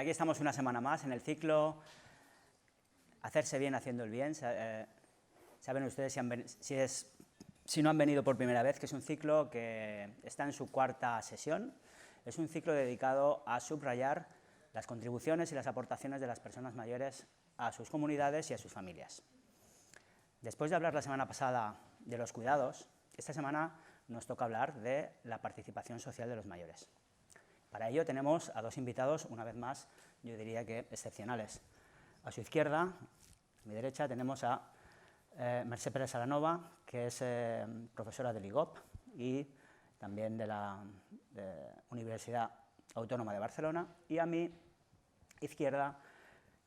aquí estamos una semana más en el ciclo Hacerse bien haciendo el bien. Saben ustedes, si no han venido por primera vez, que es un ciclo que está en su cuarta sesión. Es un ciclo dedicado a subrayar las contribuciones y las aportaciones de las personas mayores a sus comunidades y a sus familias. Después de hablar la semana pasada de los cuidados, esta semana nos toca hablar de la participación social de los mayores. Para ello tenemos a dos invitados, una vez más, yo diría que excepcionales. A su izquierda, a mi derecha, tenemos a Mercè Pérez Aranova, que es profesora del IGOP y también de la Universidad Autónoma de Barcelona, y a mi izquierda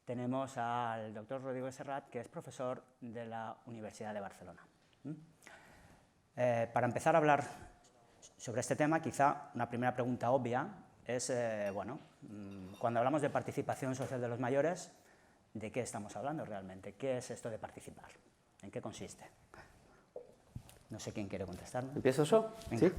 tenemos al doctor Rodrigo Serrat, que es profesor de la Universidad de Barcelona. Para empezar a hablar sobre este tema, quizá una primera pregunta obvia es, cuando hablamos de participación social de los mayores, ¿de qué estamos hablando realmente? ¿Qué es esto de participar? ¿En qué consiste? No sé quién quiere contestarme. ¿Empiezo yo? Venga. ¿Sí?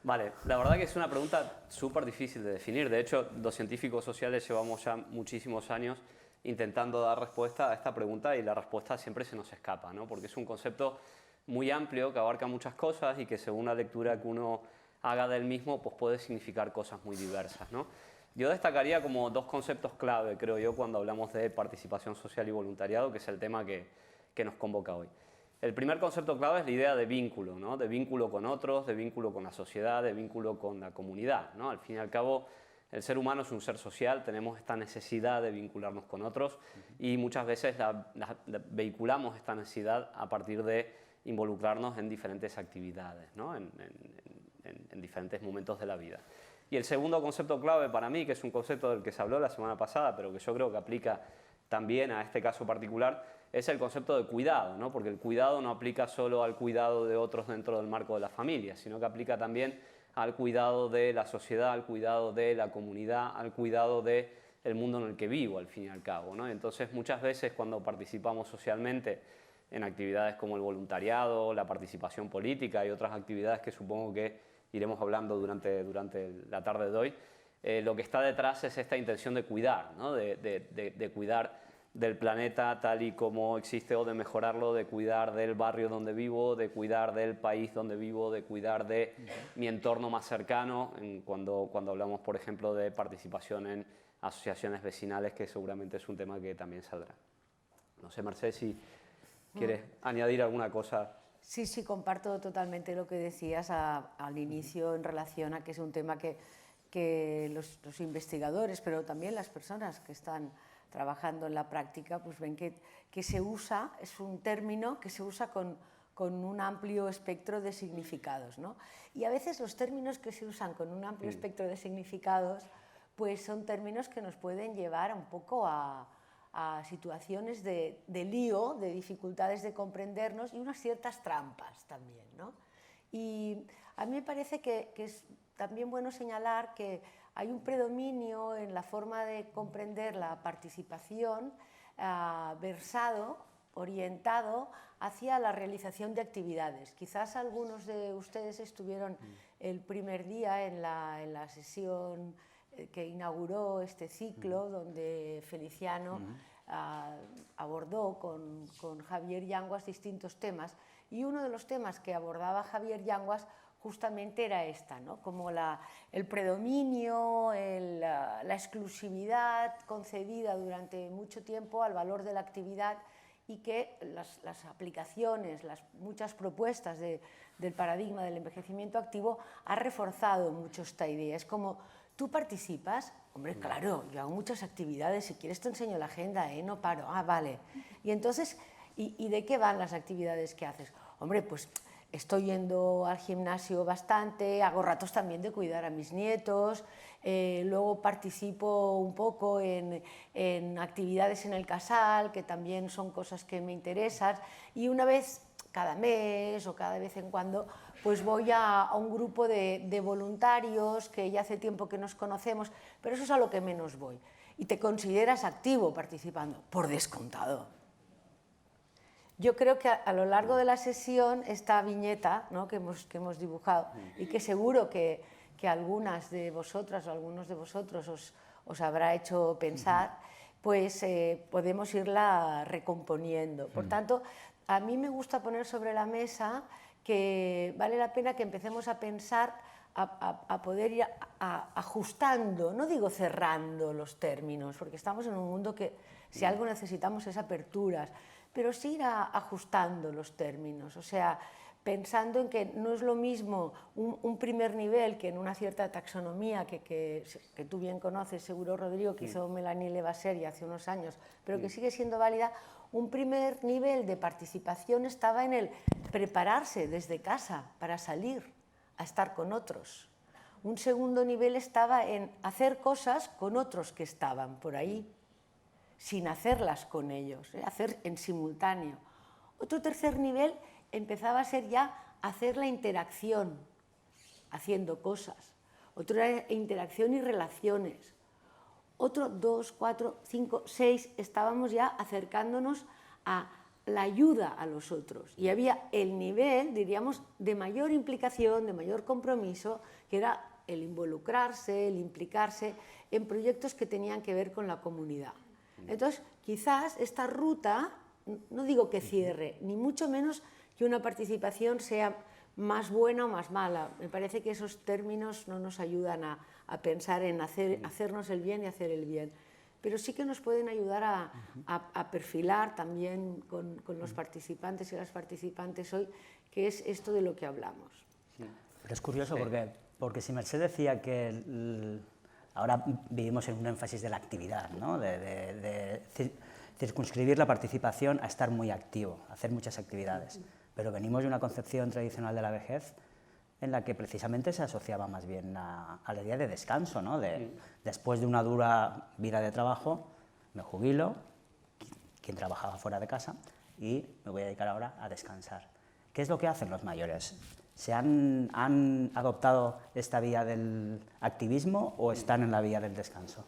Vale, la verdad que es una pregunta súper difícil de definir. De hecho, los científicos sociales llevamos ya muchísimos años intentando dar respuesta a esta pregunta y la respuesta siempre se nos escapa, ¿no? Porque es un concepto muy amplio que abarca muchas cosas y que según la lectura que uno haga del mismo, pues puede significar cosas muy diversas, ¿no? Yo destacaría como dos conceptos clave, creo yo, cuando hablamos de participación social y voluntariado, que es el tema que nos convoca hoy. El primer concepto clave es la idea de vínculo, ¿no? De vínculo con otros, de vínculo con la sociedad, de vínculo con la comunidad, ¿no? Al fin y al cabo, el ser humano es un ser social, tenemos esta necesidad de vincularnos con otros y muchas veces vehiculamos esta necesidad a partir de involucrarnos en diferentes actividades, ¿no? en diferentes momentos de la vida. Y el segundo concepto clave para mí, que es un concepto del que se habló la semana pasada, pero que yo creo que aplica también a este caso particular, es el concepto de cuidado, ¿no? Porque el cuidado no aplica solo al cuidado de otros dentro del marco de la familia, sino que aplica también al cuidado de la sociedad, al cuidado de la comunidad, al cuidado del mundo en el que vivo, al fin y al cabo, ¿no? Entonces, muchas veces cuando participamos socialmente en actividades como el voluntariado, la participación política y otras actividades que supongo que iremos hablando durante la tarde de hoy, lo que está detrás es esta intención de cuidar, ¿no? de cuidar del planeta tal y como existe o de mejorarlo, de cuidar del barrio donde vivo, de cuidar del país donde vivo, de cuidar de mi entorno más cercano, cuando hablamos, por ejemplo, de participación en asociaciones vecinales, que seguramente es un tema que también saldrá. No sé, Mercè, si quieres añadir alguna cosa. Sí, sí, comparto totalmente lo que decías al inicio en relación a que es un tema que los investigadores, pero también las personas que están trabajando en la práctica, pues ven que se usa, es un término que se usa con un amplio espectro de significados, ¿no? Y a veces los términos que se usan con un amplio espectro de significados, pues son términos que nos pueden llevar un poco a situaciones de lío, de dificultades de comprendernos y unas ciertas trampas también, ¿no? Y a mí me parece que es también bueno señalar que hay un predominio en la forma de comprender la participación orientado hacia la realización de actividades. Quizás algunos de ustedes estuvieron el primer día en la sesión que inauguró este ciclo, donde Feliciano abordó con Javier Yanguas distintos temas, y uno de los temas que abordaba Javier Yanguas justamente era esta, ¿no? Como el predominio, la exclusividad concedida durante mucho tiempo al valor de la actividad, y que las aplicaciones, las muchas propuestas del paradigma del envejecimiento activo ha reforzado mucho esta idea. Es como, ¿tú participas? Hombre, claro, yo hago muchas actividades, si quieres te enseño la agenda, no paro, vale. Y entonces, ¿y de qué van las actividades que haces? Hombre, pues estoy yendo al gimnasio bastante, hago ratos también de cuidar a mis nietos, luego participo un poco en actividades en el casal, que también son cosas que me interesan, y una vez cada mes o cada vez en cuando, pues voy a un grupo de voluntarios que ya hace tiempo que nos conocemos, pero eso es a lo que menos voy. Y te consideras activo participando, por descontado. Yo creo que a lo largo de la sesión, esta viñeta, ¿no?, que hemos dibujado, y que seguro que algunas de vosotras o algunos de vosotros os habrá hecho pensar, pues podemos irla recomponiendo. Por tanto, a mí me gusta poner sobre la mesa que vale la pena que empecemos a pensar, a poder ir ajustando, no digo cerrando los términos, porque estamos en un mundo que si algo necesitamos es aperturas, pero sí ir ajustando los términos, o sea, pensando en que no es lo mismo un primer nivel que en una cierta taxonomía que tú bien conoces, seguro, Rodrigo, que hizo Melanie Levasseur hace unos años, pero que sigue siendo válida. Un primer nivel de participación estaba en el prepararse desde casa para salir a estar con otros. Un segundo nivel estaba en hacer cosas con otros que estaban por ahí, sin hacerlas con ellos, hacer en simultáneo. Otro tercer nivel empezaba a ser ya hacer la interacción, haciendo cosas. Otro era interacción y relaciones. Otro, 2, 4, 5, 6, estábamos ya acercándonos a la ayuda a los otros. Y había el nivel, diríamos, de mayor implicación, de mayor compromiso, que era el involucrarse, el implicarse en proyectos que tenían que ver con la comunidad. Entonces, quizás esta ruta, no digo que cierre, ni mucho menos que una participación sea más buena o más mala. Me parece que esos términos no nos ayudan a pensar en hacernos el bien y hacer el bien. Pero sí que nos pueden ayudar a perfilar también con los participantes y las participantes hoy, que es esto de lo que hablamos. Pero es curioso porque si Mercè decía que ahora vivimos en un énfasis de la actividad, ¿no? de circunscribir la participación a estar muy activo, a hacer muchas actividades. Pero venimos de una concepción tradicional de la vejez en la que precisamente se asociaba más bien a la idea de descanso, ¿no? Después de una dura vida de trabajo, me jubilo, quien trabajaba fuera de casa, y me voy a dedicar ahora a descansar. ¿Qué es lo que hacen los mayores? ¿Se han adoptado esta vía del activismo o están en la vía del descanso?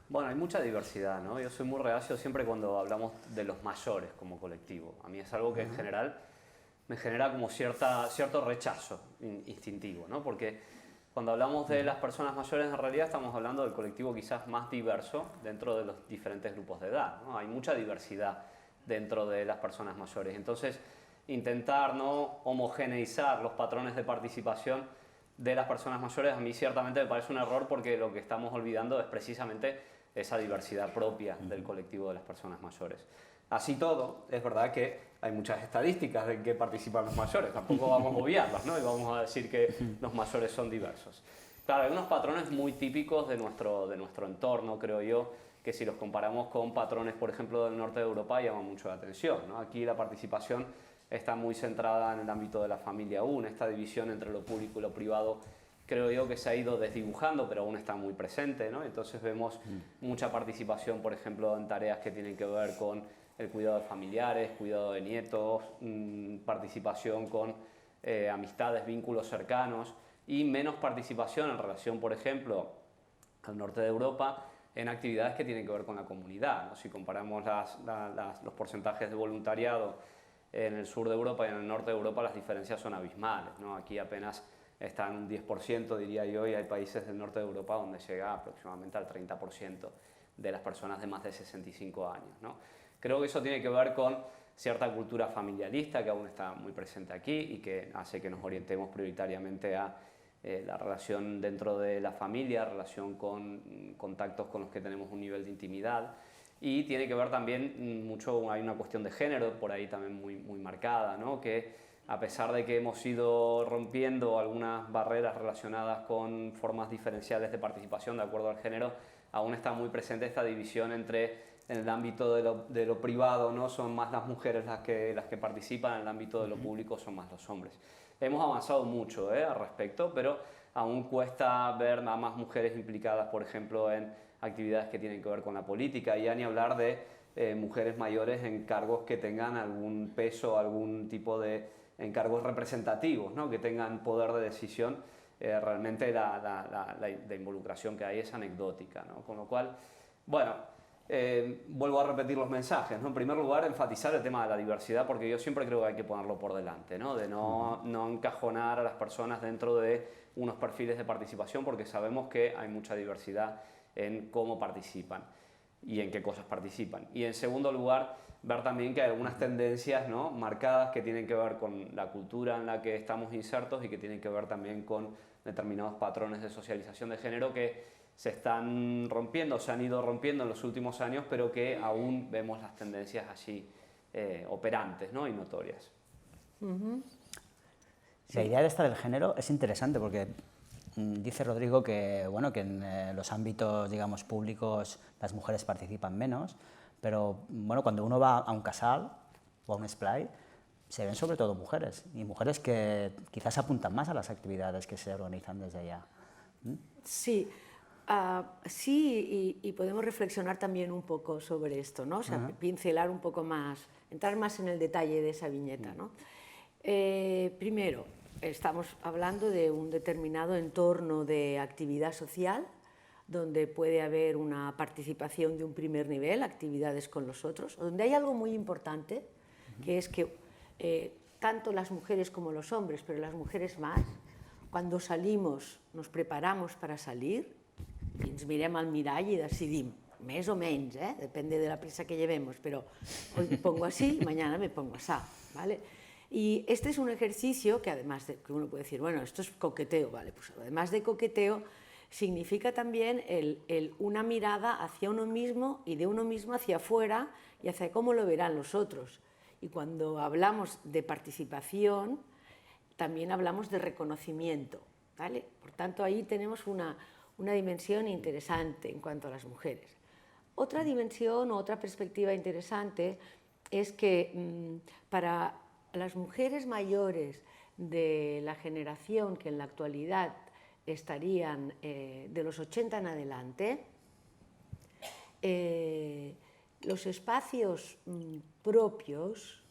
Bueno, hay mucha diversidad, ¿no? Yo soy muy reacio siempre cuando hablamos de los mayores como colectivo. A mí es algo que en general me genera como cierto rechazo instintivo, ¿no? Porque cuando hablamos de las personas mayores, en realidad estamos hablando del colectivo quizás más diverso dentro de los diferentes grupos de edad, ¿no? Hay mucha diversidad dentro de las personas mayores. Entonces, intentar no homogeneizar los patrones de participación de las personas mayores a mí ciertamente me parece un error, porque lo que estamos olvidando es precisamente esa diversidad propia del colectivo de las personas mayores. Así todo, es verdad que hay muchas estadísticas de que participan los mayores, tampoco vamos a obviarlas, ¿no? Y vamos a decir que los mayores son diversos. Claro, hay unos patrones muy típicos de nuestro entorno, creo yo, que si los comparamos con patrones, por ejemplo, del norte de Europa, llaman mucho la atención, ¿no? Aquí la participación está muy centrada en el ámbito de la familia aún, esta división entre lo público y lo privado creo yo que se ha ido desdibujando, pero aún está muy presente, ¿no? Entonces vemos mucha participación, por ejemplo, en tareas que tienen que ver con el cuidado de familiares, cuidado de nietos, participación con amistades, vínculos cercanos, y menos participación en relación, por ejemplo, al norte de Europa, en actividades que tienen que ver con la comunidad, ¿no? Si comparamos los porcentajes de voluntariado en el sur de Europa y en el norte de Europa, las diferencias son abismales, ¿no? Aquí apenas está en un 10%, diría yo, y hay países del norte de Europa donde llega aproximadamente al 30% de las personas de más de 65 años, ¿no? Creo que eso tiene que ver con cierta cultura familiarista que aún está muy presente aquí y que hace que nos orientemos prioritariamente a la relación dentro de la familia, relación con contactos con los que tenemos un nivel de intimidad, y tiene que ver también mucho, hay una cuestión de género por ahí también muy marcada, ¿no? Que a pesar de que hemos ido rompiendo algunas barreras relacionadas con formas diferenciales de participación de acuerdo al género, aún está muy presente esta división entre, en el ámbito de lo privado, ¿no? Son más las mujeres las que participan, en el ámbito de lo público son más los hombres. Hemos avanzado mucho al respecto, pero aún cuesta ver a más mujeres implicadas, por ejemplo, en actividades que tienen que ver con la política, y ya ni hablar de mujeres mayores en cargos que tengan algún peso, algún tipo de encargos representativos, ¿no? Que tengan poder de decisión. Realmente la involucración que hay es anecdótica, ¿no? Con lo cual, bueno, vuelvo a repetir los mensajes, ¿no? En primer lugar, enfatizar el tema de la diversidad, porque yo siempre creo que hay que ponerlo por delante, ¿no? De no encajonar a las personas dentro de unos perfiles de participación, porque sabemos que hay mucha diversidad en cómo participan y en qué cosas participan. Y en segundo lugar, ver también que hay algunas tendencias, ¿no?, marcadas que tienen que ver con la cultura en la que estamos insertos y que tienen que ver también con determinados patrones de socialización de género que se están rompiendo, se han ido rompiendo en los últimos años, pero que aún vemos las tendencias allí operantes, ¿no?, y notorias. La idea de esta del género es interesante porque dice Rodrigo que, bueno, que en los ámbitos, digamos, públicos las mujeres participan menos, pero bueno, cuando uno va a un casal o a un splay, se ven sobre todo mujeres, y mujeres que quizás apuntan más a las actividades que se organizan desde allá. Sí, sí, y podemos reflexionar también un poco sobre esto, ¿no? O sea, pincelar un poco más, entrar más en el detalle de esa viñeta, ¿no? Primero, estamos hablando de un determinado entorno de actividad social, donde puede haber una participación de un primer nivel, actividades con los otros, donde hay algo muy importante, que es que tanto las mujeres como los hombres, pero las mujeres más, cuando salimos, nos preparamos para salir, i ens mirem al mirall i decidim, més o menys, depende de la prisa que llevemos, pero hoy me pongo así y mañana me pongo así, ¿vale? Y este es un ejercicio que además de que uno puede decir, bueno, esto es coqueteo, ¿vale? Pues además de coqueteo, significa también una mirada hacia uno mismo y de uno mismo hacia afuera y hacia cómo lo verán los otros. Y cuando hablamos de participación, también hablamos de reconocimiento, ¿vale? Por tanto, ahí tenemos una dimensión interesante en cuanto a las mujeres. Otra dimensión o otra perspectiva interesante es que para las mujeres mayores de la generación que en la actualidad estarían de los 80 en adelante, los espacios propios,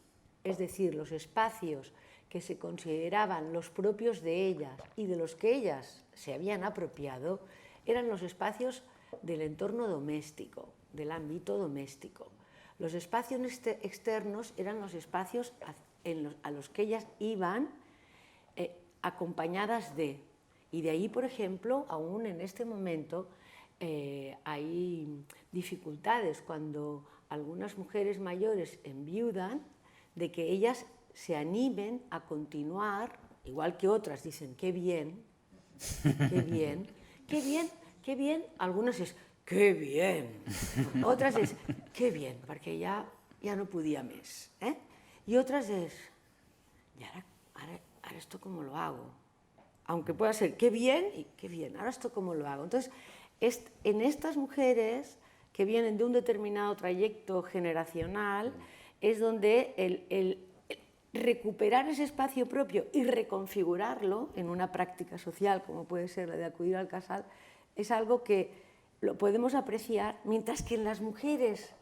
es decir, los espacios que se consideraban los propios de ellas y de los que ellas se habían apropiado, eran los espacios del entorno doméstico, del ámbito doméstico. Los espacios externos eran los espacios a los que ellas iban acompañadas de. Y de ahí, por ejemplo, aún en este momento hay dificultades cuando algunas mujeres mayores enviudan, de que ellas se animen a continuar, igual que otras dicen, qué bien, qué bien, qué bien, qué bien, algunas es, qué bien, otras es, qué bien, porque ya no podía más, y otras es, y ahora esto cómo lo hago, aunque pueda ser, qué bien, y qué bien, ahora esto cómo lo hago. Entonces, en estas mujeres que vienen de un determinado trayecto generacional, es donde el recuperar ese espacio propio y reconfigurarlo en una práctica social, como puede ser la de acudir al casal, es algo que lo podemos apreciar, mientras que en las mujeres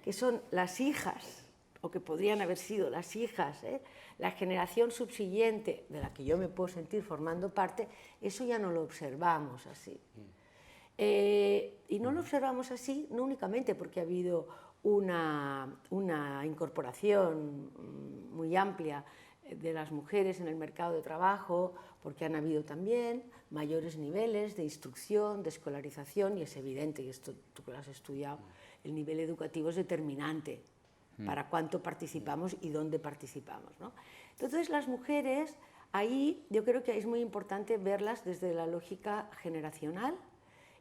que son las hijas, o que podrían haber sido las hijas, la generación subsiguiente de la que yo me puedo sentir formando parte, eso ya no lo observamos así. Y no lo observamos así no únicamente porque ha habido una incorporación muy amplia de las mujeres en el mercado de trabajo, porque han habido también mayores niveles de instrucción, de escolarización, y es evidente, y esto tú que lo has estudiado, el nivel educativo es determinante para cuánto participamos y dónde participamos, ¿no? Entonces, las mujeres, ahí yo creo que es muy importante verlas desde la lógica generacional,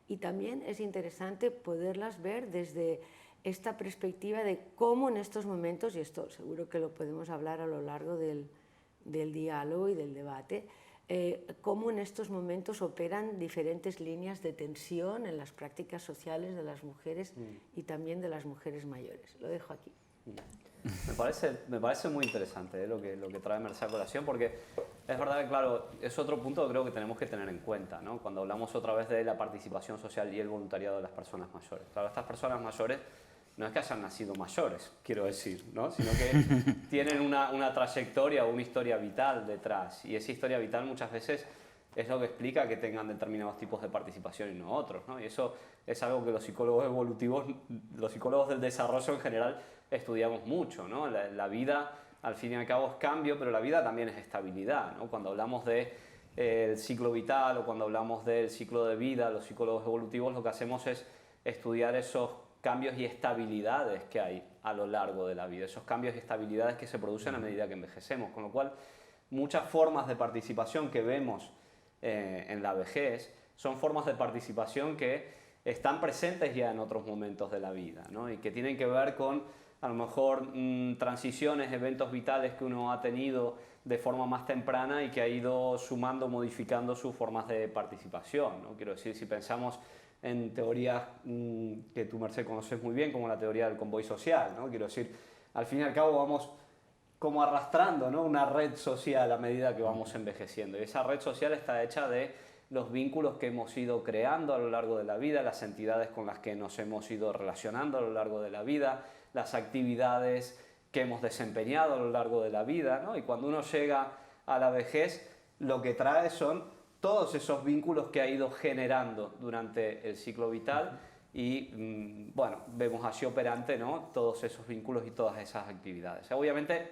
y también es interesante poderlas ver desde esta perspectiva de cómo en estos momentos, y esto seguro que lo podemos hablar a lo largo del diálogo y del debate, cómo en estos momentos operan diferentes líneas de tensión en las prácticas sociales de las mujeres y también de las mujeres mayores. Lo dejo aquí. Me parece muy interesante lo que trae Mercè a colación, porque es verdad que, claro, es otro punto que creo que tenemos que tener en cuenta, ¿no? Cuando hablamos otra vez de la participación social y el voluntariado de las personas mayores. Claro, estas personas mayores no es que hayan nacido mayores, quiero decir, ¿no? Sino que tienen una trayectoria o una historia vital detrás, y esa historia vital muchas veces es lo que explica que tengan determinados tipos de participación y no otros, ¿no? Y eso es algo que los psicólogos evolutivos, los psicólogos del desarrollo en general, estudiamos mucho, ¿no? La vida, al fin y al cabo, es cambio, pero la vida también es estabilidad, ¿no? Cuando hablamos de el ciclo vital o cuando hablamos del ciclo de vida, los psicólogos evolutivos lo que hacemos es estudiar esos cambios y estabilidades que hay a lo largo de la vida, esos cambios y estabilidades que se producen a medida que envejecemos, con lo cual muchas formas de participación que vemos en la vejez son formas de participación que están presentes ya en otros momentos de la vida, ¿no? Y que tienen que ver con a lo mejor transiciones, eventos vitales que uno ha tenido de forma más temprana y que ha ido sumando, modificando sus formas de participación, ¿no? Quiero decir, si pensamos en teorías que tú, Merced, conoces muy bien, como la teoría del convoy social, ¿no? Quiero decir, al fin y al cabo vamos como arrastrando, ¿no?, una red social a medida que vamos envejeciendo. Y esa red social está hecha de los vínculos que hemos ido creando a lo largo de la vida, las entidades con las que nos hemos ido relacionando a lo largo de la vida, las actividades que hemos desempeñado a lo largo de la vida, ¿no? Y cuando uno llega a la vejez, lo que trae son todos esos vínculos que ha ido generando durante el ciclo vital y, bueno, vemos así operante, ¿no?, todos esos vínculos y todas esas actividades. Obviamente,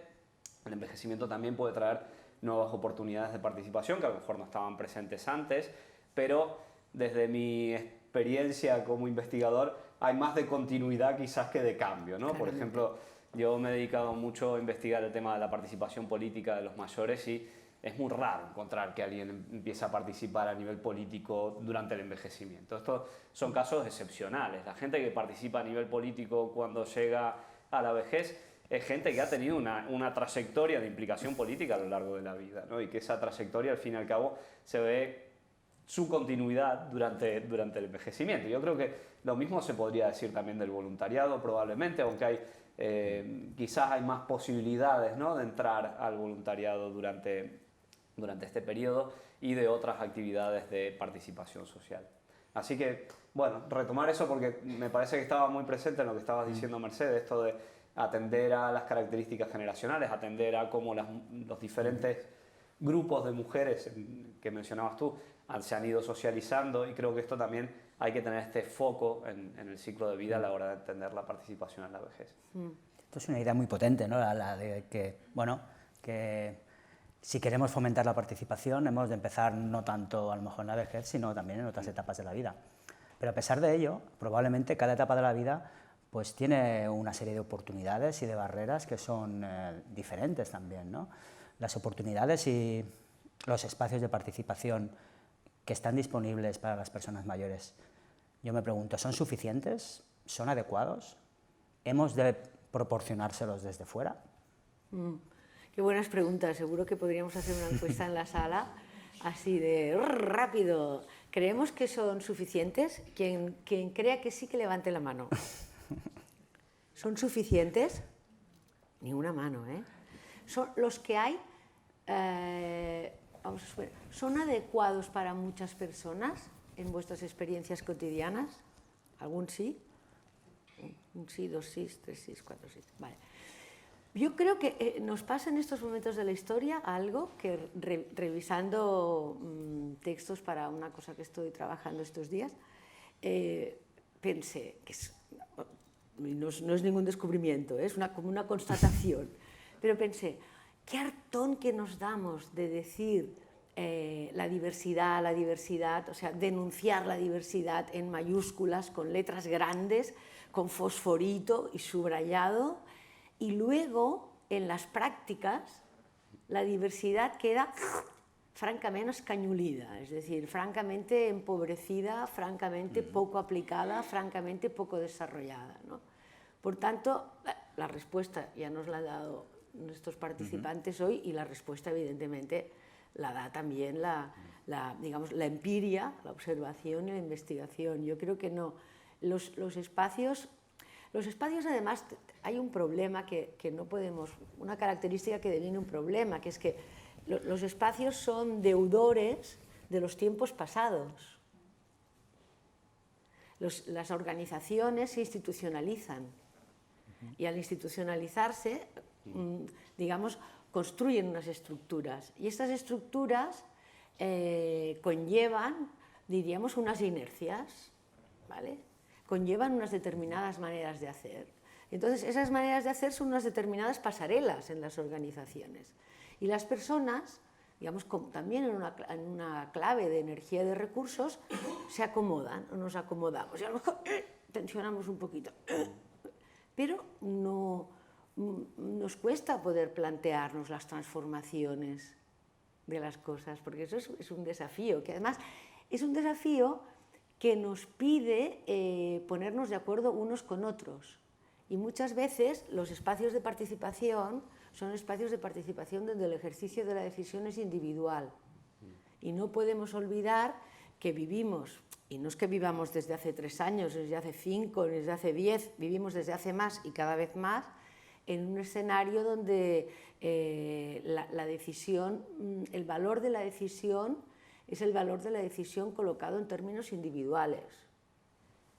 el envejecimiento también puede traer nuevas oportunidades de participación que a lo mejor no estaban presentes antes, pero desde mi experiencia como investigador hay más de continuidad quizás que de cambio, ¿no? Por ejemplo, yo me he dedicado mucho a investigar el tema de la participación política de los mayores y es muy raro encontrar que alguien empiece a participar a nivel político durante el envejecimiento. Estos son casos excepcionales. La gente que participa a nivel político cuando llega a la vejez es gente que ha tenido una trayectoria de implicación política a lo largo de la vida, ¿no? Y que esa trayectoria, al fin y al cabo, se ve su continuidad durante el envejecimiento. Yo creo que lo mismo se podría decir también del voluntariado, probablemente, aunque hay, quizás hay más posibilidades, ¿no?, de entrar al voluntariado durante este periodo y de otras actividades de participación social. Así que, bueno, retomar eso porque me parece que estaba muy presente en lo que estabas diciendo, Mercedes, esto de atender a las características generacionales, atender a cómo los diferentes grupos de mujeres que mencionabas tú se han ido socializando, y creo que esto también hay que tener este foco en el ciclo de vida a la hora de entender la participación en la vejez. Esto es una idea muy potente, ¿no?, la de que, bueno, que si queremos fomentar la participación hemos de empezar no tanto a lo mejor en la vejez, sino también en otras etapas de la vida. Pero a pesar de ello, probablemente cada etapa de la vida pues tiene una serie de oportunidades y de barreras que son diferentes también, ¿no? Las oportunidades y los espacios de participación que están disponibles para las personas mayores, yo me pregunto, ¿son suficientes? ¿Son adecuados? ¿Hemos de proporcionárselos desde fuera? Qué buenas preguntas. Seguro que podríamos hacer una encuesta en la sala, así de rápido. ¿Creemos que son suficientes? Quien crea que sí, que levante la mano. ¿Son suficientes? Ni una mano, ¿eh? Son los que hay, vamos a ver, ¿son adecuados para muchas personas en vuestras experiencias cotidianas? ¿Algún sí? Un sí, dos sí, tres sí, cuatro sí. Vale. Yo creo que nos pasa en estos momentos de la historia algo que, revisando textos para una cosa que estoy trabajando estos días, pensé que no es ningún descubrimiento, es como una constatación, pero pensé, qué hartón que nos damos de decir la diversidad, o sea, denunciar la diversidad en mayúsculas, con letras grandes, con fosforito y subrayado, y luego en las prácticas la diversidad queda francamente escañulida, es decir, francamente empobrecida, francamente poco aplicada, francamente poco desarrollada, ¿no? Por tanto, la respuesta ya nos la han dado nuestros participantes hoy, y la respuesta evidentemente la da también digamos, la empiria, la observación y la investigación. Yo creo que no. Los espacios además, hay un problema que no podemos, una característica que deviene un problema, que es que los espacios son deudores de los tiempos pasados. Las organizaciones se institucionalizan, y al institucionalizarse, digamos, construyen unas estructuras, y estas estructuras conllevan, diríamos, unas inercias, ¿vale? Conllevan unas determinadas maneras de hacer. Entonces, esas maneras de hacer son unas determinadas pasarelas en las organizaciones. Y las personas digamos, también en una clave de energía de recursos, se acomodan o nos acomodamos. Y a lo mejor tensionamos un poquito, pero no nos cuesta poder plantearnos las transformaciones de las cosas, porque eso es un desafío, que además es un desafío que nos pide ponernos de acuerdo unos con otros. Y muchas veces los espacios de participación son espacios de participación donde el ejercicio de la decisión es individual. Y no podemos olvidar que vivimos, y no es que vivamos desde hace 3 años, desde hace 5, desde hace 10, vivimos desde hace más y cada vez más, en un escenario donde la decisión, el valor de la decisión es el valor de la decisión colocado en términos individuales.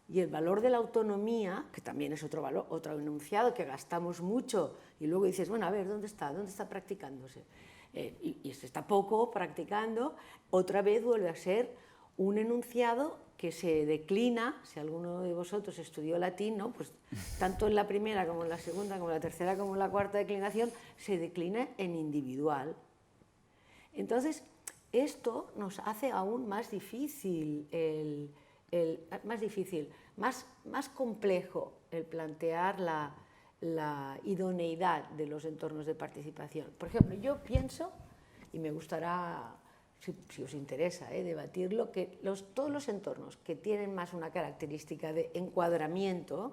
Y el valor de la autonomía, que también es otro valor, otro enunciado que gastamos mucho y luego dices, bueno, a ver, ¿dónde está practicándose? Y se está poco practicando, otra vez vuelve a ser un enunciado que se declina, si alguno de vosotros estudió latín, ¿no? Pues tanto en la primera como en la segunda, como en la tercera, como en la cuarta declinación, se declina en individual. Entonces, esto nos hace aún más difícil, más complejo el plantear la idoneidad de los entornos de participación. Por ejemplo, yo pienso, y me gustará, si os interesa, debatirlo, que todos los entornos que tienen más una característica de encuadramiento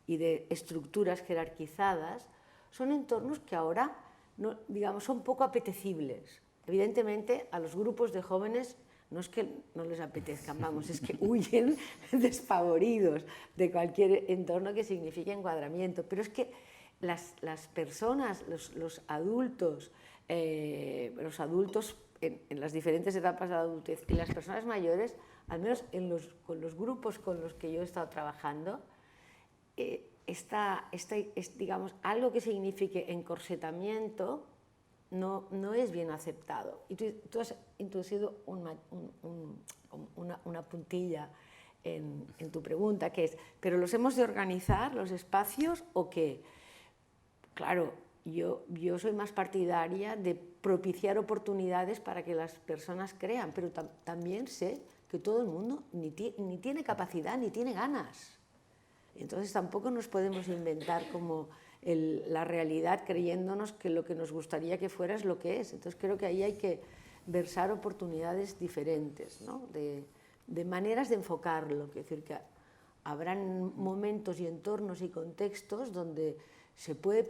y de estructuras jerarquizadas son entornos que ahora, no, digamos, son poco apetecibles. Evidentemente, a los grupos de jóvenes no es que no les apetezcan, vamos, es que huyen despavoridos de cualquier entorno que signifique encuadramiento. Pero es que las personas, los adultos en las diferentes etapas de la adultez y las personas mayores, al menos con los grupos con los que yo he estado trabajando, digamos, algo que signifique encorsetamiento no es bien aceptado. Y tú has introducido una puntilla en tu pregunta, que es, ¿pero los hemos de organizar, los espacios, o qué? Claro, yo soy más partidaria de propiciar oportunidades para que las personas crean, pero también sé que todo el mundo ni tiene capacidad ni tiene ganas. Entonces tampoco nos podemos inventar como la realidad creyéndonos que lo que nos gustaría que fuera es lo que es. Entonces creo que ahí hay que versar oportunidades diferentes, ¿no? de maneras de enfocarlo. Es decir, que habrán momentos y entornos y contextos donde se puede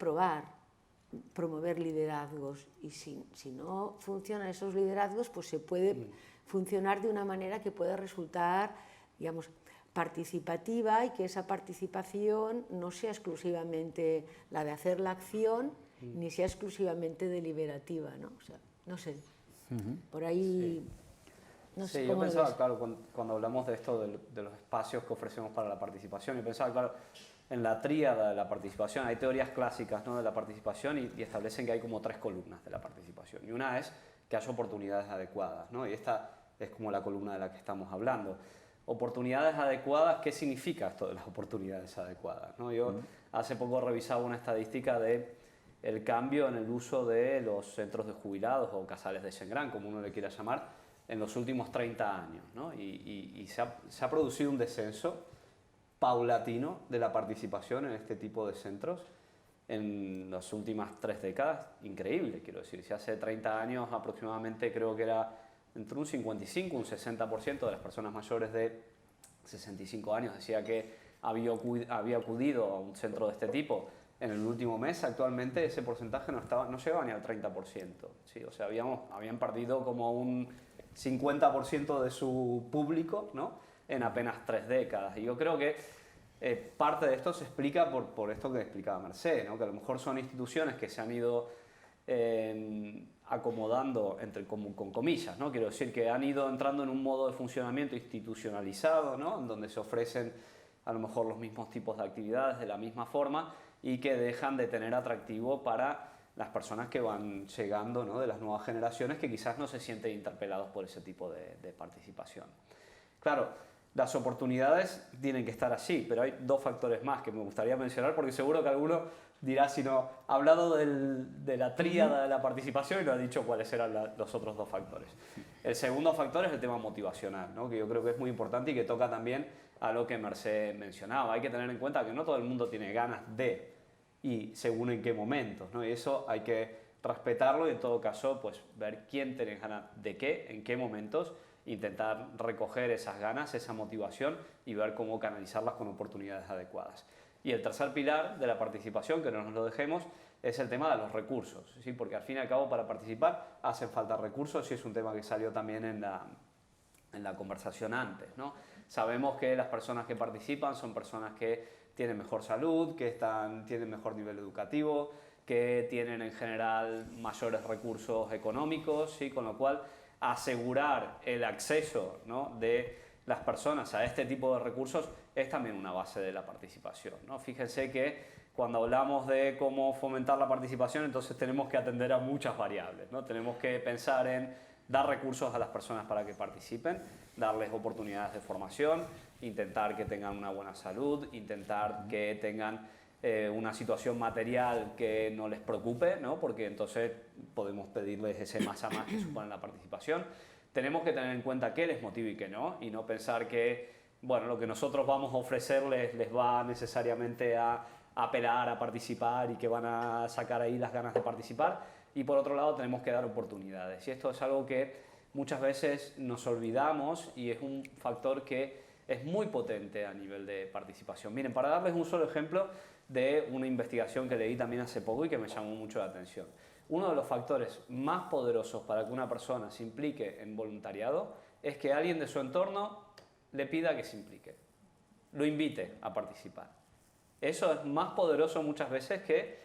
promover liderazgos, y si no funcionan esos liderazgos, pues se puede funcionar de una manera que pueda resultar, digamos, participativa, y que esa participación no sea exclusivamente la de hacer la acción, ni sea exclusivamente deliberativa, ¿no? O sea, no sé, por ahí... Sí. No sé Sí, cómo yo pensaba, ves. claro, cuando hablamos de esto, de los espacios que ofrecemos para la participación, yo pensaba, claro, en la tríada de la participación. Hay teorías clásicas, ¿no?, de la participación y establecen que hay como 3 columnas de la participación. Y una es que haya oportunidades adecuadas, ¿no? Y esta es como la columna de la que estamos hablando. Oportunidades adecuadas, ¿qué significa esto de las oportunidades adecuadas, ¿no? Yo hace poco revisaba una estadística de el cambio en el uso de los centros de jubilados o casales de Sengran, como uno le quiera llamar, en los últimos 30 años, ¿no? Y se ha producido un descenso paulatino de la participación en este tipo de centros en las últimas 3 décadas, increíble, quiero decir. Si hace 30 años aproximadamente creo que era entre un 55 y un 60% de las personas mayores de 65 años decía que había acudido a un centro de este tipo en el último mes. Actualmente ese porcentaje no llegaba ni al 30%, ¿sí? O sea, habían perdido como un 50% de su público, ¿no?, en apenas 3 décadas. Y yo creo que parte de esto se explica por esto que explicaba Mercedes, ¿no?, que a lo mejor son instituciones que se han ido acomodando con comillas, ¿no? Quiero decir que han ido entrando en un modo de funcionamiento institucionalizado, ¿no?, en donde se ofrecen a lo mejor los mismos tipos de actividades de la misma forma y que dejan de tener atractivo para las personas que van llegando, ¿no?, de las nuevas generaciones, que quizás no se sienten interpelados por ese tipo de participación. Claro, las oportunidades tienen que estar así, pero hay dos factores más que me gustaría mencionar porque seguro que alguno dirá si no, ha hablado de la tríada de la participación y no ha dicho cuáles eran los otros dos factores. El segundo factor es el tema motivacional, ¿no? Que yo creo que es muy importante y que toca también a lo que Mercé mencionaba. Hay que tener en cuenta que no todo el mundo tiene ganas de, y según en qué momentos, ¿no? Y eso hay que respetarlo y en todo caso pues ver quién tiene ganas de qué, en qué momentos, intentar recoger esas ganas, esa motivación y ver cómo canalizarlas con oportunidades adecuadas. Y el tercer pilar de la participación, que no nos lo dejemos, es el tema de los recursos, ¿sí? Porque al fin y al cabo para participar hacen falta recursos y es un tema que salió también en la conversación antes, ¿no? Sabemos que las personas que participan son personas que tienen mejor salud, que tienen mejor nivel educativo, que tienen en general mayores recursos económicos, ¿sí? Con lo cual asegurar el acceso, ¿no?, de las personas a este tipo de recursos es también una base de la participación, ¿no? Fíjense que cuando hablamos de cómo fomentar la participación, entonces tenemos que atender a muchas variables, ¿no? Tenemos que pensar en dar recursos a las personas para que participen, darles oportunidades de formación, intentar que tengan una buena salud, intentar que tengan una situación material que no les preocupe, ¿no? Porque entonces podemos pedirles ese más a más que supone la participación. Tenemos que tener en cuenta qué les motiva y no pensar que, bueno, lo que nosotros vamos a ofrecerles les va necesariamente a apelar a participar y que van a sacar ahí las ganas de participar. Y por otro lado tenemos que dar oportunidades. Y esto es algo que muchas veces nos olvidamos y es un factor que es muy potente a nivel de participación. Miren, para darles un solo ejemplo de una investigación que leí también hace poco y que me llamó mucho la atención. Uno de los factores más poderosos para que una persona se implique en voluntariado es que alguien de su entorno le pida que se implique, lo invite a participar. Eso es más poderoso muchas veces que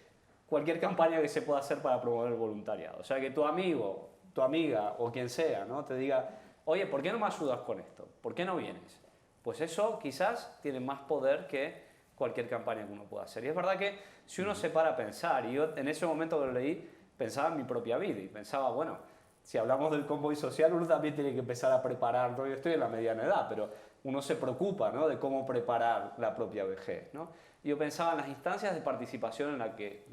cualquier campaña que se pueda hacer para promover el voluntariado. O sea, que tu amigo, tu amiga o quien sea, ¿no?, te diga, oye, ¿por qué no me ayudas con esto? ¿Por qué no vienes? Pues eso quizás tiene más poder que cualquier campaña que uno pueda hacer. Y es verdad que si uno se para a pensar, y yo en ese momento que lo leí pensaba en mi propia vida y pensaba, bueno, si hablamos del convoy social uno también tiene que empezar a preparar, ¿no? Yo estoy en la mediana edad, pero uno se preocupa, ¿no?, de cómo preparar la propia vejez, ¿no? Y yo pensaba en las instancias de participación en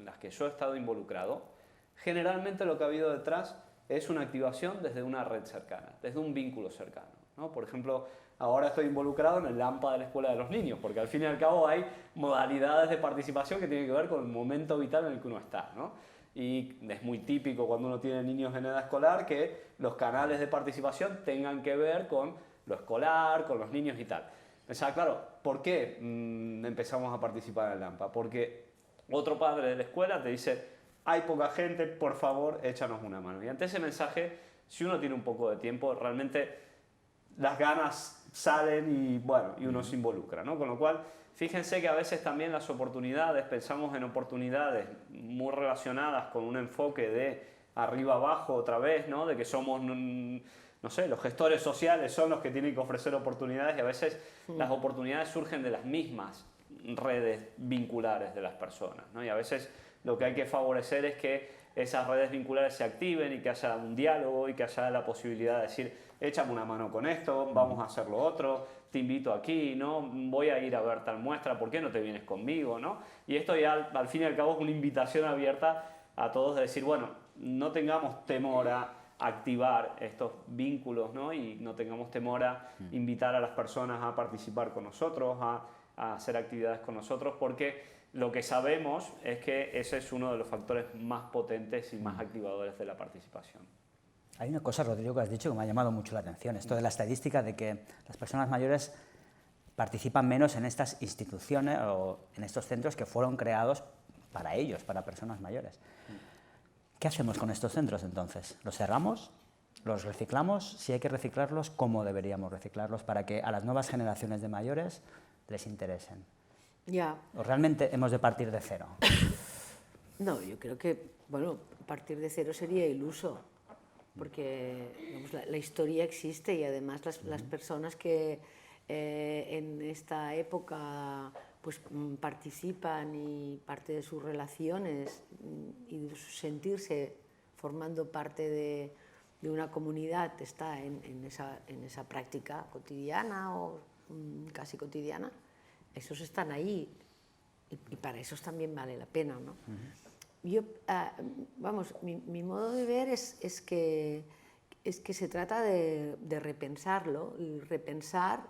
las que yo he estado involucrado, generalmente lo que ha habido detrás es una activación desde una red cercana, desde un vínculo cercano, ¿no? Por ejemplo, ahora estoy involucrado en el AMPA de la Escuela de los Niños, porque al fin y al cabo hay modalidades de participación que tienen que ver con el momento vital en el que uno está, ¿no? Y es muy típico cuando uno tiene niños en edad escolar que los canales de participación tengan que ver con lo escolar, con los niños y tal. Pensaba, claro, ¿por qué empezamos a participar en el AMPA? Porque otro padre de la escuela te dice, hay poca gente, por favor, échanos una mano. Y ante ese mensaje, si uno tiene un poco de tiempo, realmente las ganas salen y, bueno, y uno se involucra, ¿no? Con lo cual, fíjense que a veces también las oportunidades, pensamos en oportunidades muy relacionadas con un enfoque de arriba abajo otra vez, ¿no? De que somos, no sé, los gestores sociales son los que tienen que ofrecer oportunidades y a veces las oportunidades surgen de las mismas redes vinculares de las personas, ¿no? Y a veces lo que hay que favorecer es que esas redes vinculares se activen y que haya un diálogo y que haya la posibilidad de decir, échame una mano con esto, vamos a hacer lo otro, te invito aquí, ¿no? Voy a ir a ver tal muestra, ¿por qué no te vienes conmigo, ¿no? Y esto ya al fin y al cabo es una invitación abierta a todos de decir, bueno, no tengamos temor a activar estos vínculos, ¿no? Y no tengamos temor a invitar a las personas a participar con nosotros, a hacer actividades con nosotros, porque lo que sabemos es que ese es uno de los factores más potentes y más activadores de la participación. Hay una cosa, Rodrigo, que has dicho que me ha llamado mucho la atención, esto de la estadística de que las personas mayores participan menos en estas instituciones o en estos centros que fueron creados para ellos, para personas mayores. ¿Qué hacemos con estos centros entonces? ¿Los cerramos? ¿Los reciclamos? Si hay que reciclarlos, ¿cómo deberíamos reciclarlos para que a las nuevas generaciones de mayores les interesen? Ya. ¿O realmente hemos de partir de cero? No, yo creo que, bueno, partir de cero sería iluso, porque digamos, la historia existe y además las personas que en esta época pues participan y parte de sus relaciones y de sentirse formando parte de una comunidad está en esa práctica cotidiana o casi cotidiana, esos están ahí y para esos también vale la pena, ¿no? Yo, vamos, mi modo de ver es que se trata de repensarlo y repensar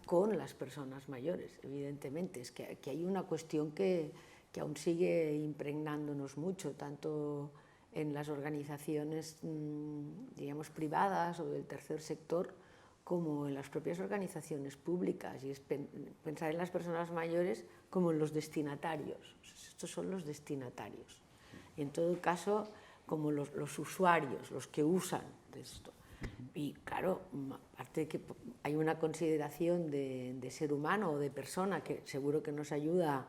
con las personas mayores, evidentemente. Es que hay una cuestión que aún sigue impregnándonos mucho, tanto en las organizaciones, digamos, privadas o del tercer sector, como en las propias organizaciones públicas, y es pensar en las personas mayores como en los destinatarios. Estos son los destinatarios. Y en todo caso, como los usuarios, los que usan de esto. Y claro, aparte de que hay una consideración de ser humano o de persona que seguro que nos ayuda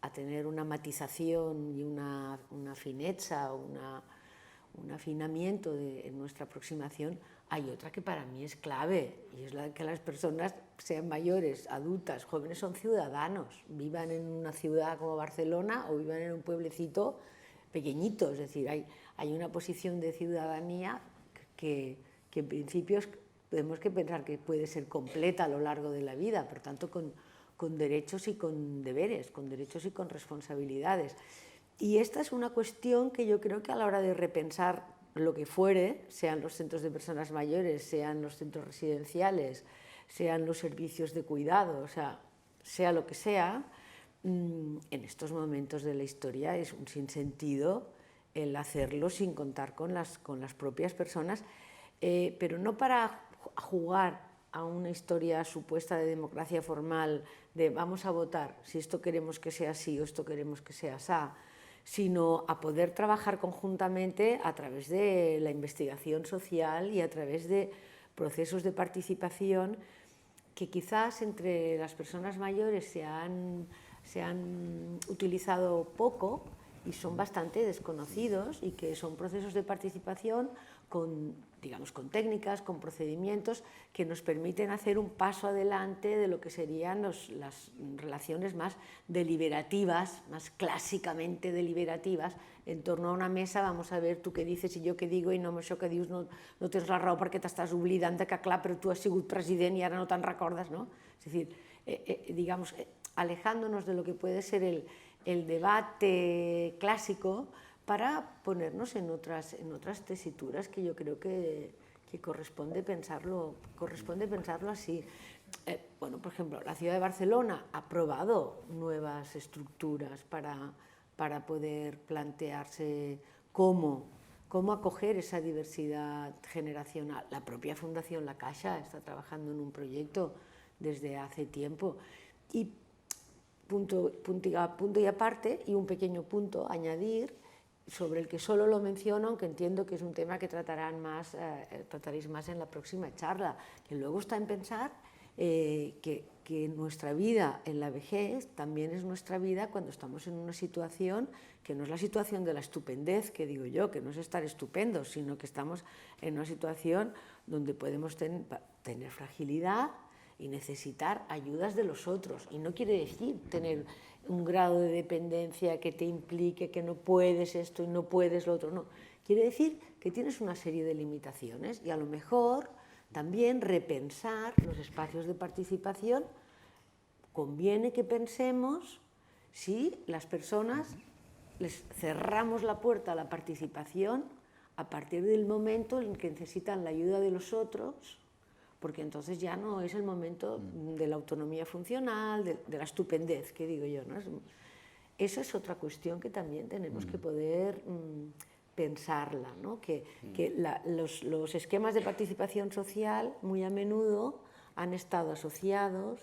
a tener una matización y una fineza o un afinamiento en nuestra aproximación, hay otra que para mí es clave, y es la de que las personas, sean mayores, adultas, jóvenes, son ciudadanos, vivan en una ciudad como Barcelona o vivan en un pueblecito pequeñito. Es decir, hay una posición de ciudadanía que en principio tenemos que pensar que puede ser completa a lo largo de la vida, por tanto con derechos y con deberes, con derechos y con responsabilidades. Y esta es una cuestión que yo creo que a la hora de repensar lo que fuere, sean los centros de personas mayores, sean los centros residenciales, sean los servicios de cuidado, o sea lo que sea, en estos momentos de la historia es un sinsentido el hacerlo sin contar con las propias personas, pero no para jugar a una historia supuesta de democracia formal, de vamos a votar si esto queremos que sea así o esto queremos que sea así, sino a poder trabajar conjuntamente a través de la investigación social y a través de procesos de participación que quizás entre las personas mayores se han utilizado poco y son bastante desconocidos, y que son procesos de participación con técnicas, con procedimientos que nos permiten hacer un paso adelante de lo que serían las relaciones más deliberativas, más clásicamente deliberativas, en torno a una mesa. Vamos a ver, tu què dices i jo què digo, i no, amb això que dius no tens la raó perquè t'estàs oblidant de que, clar, però tu has sigut president i ara no te'n recordes, ¿no? Es decir, digamos, alejándonos de lo que puede ser el debate clásico, para ponernos en otras tesituras que yo creo que corresponde pensarlo así. Bueno, por ejemplo, la ciudad de Barcelona ha probado nuevas estructuras para poder plantearse cómo acoger esa diversidad generacional. La propia Fundación La Caixa está trabajando en un proyecto desde hace tiempo. Y punto y aparte, y un pequeño punto a añadir, sobre el que solo lo menciono, aunque entiendo que es un tema que trataréis más en la próxima charla, que luego está en pensar que nuestra vida en la vejez también es nuestra vida cuando estamos en una situación que no es la situación de la estupendez, que digo yo, que no es estar estupendos, sino que estamos en una situación donde podemos tener fragilidad y necesitar ayudas de los otros. Y no quiere decir tener un grado de dependencia que te implique que no puedes esto y no puedes lo otro, no. Quiere decir que tienes una serie de limitaciones, y a lo mejor también repensar los espacios de participación. Conviene que pensemos si las personas les cerramos la puerta a la participación a partir del momento en que necesitan la ayuda de los otros, porque entonces ya no es el momento de la autonomía funcional, de la estupendez, que digo yo, ¿no? Esa es otra cuestión que también tenemos que poder pensarla, ¿no? Que los esquemas de participación social muy a menudo han estado asociados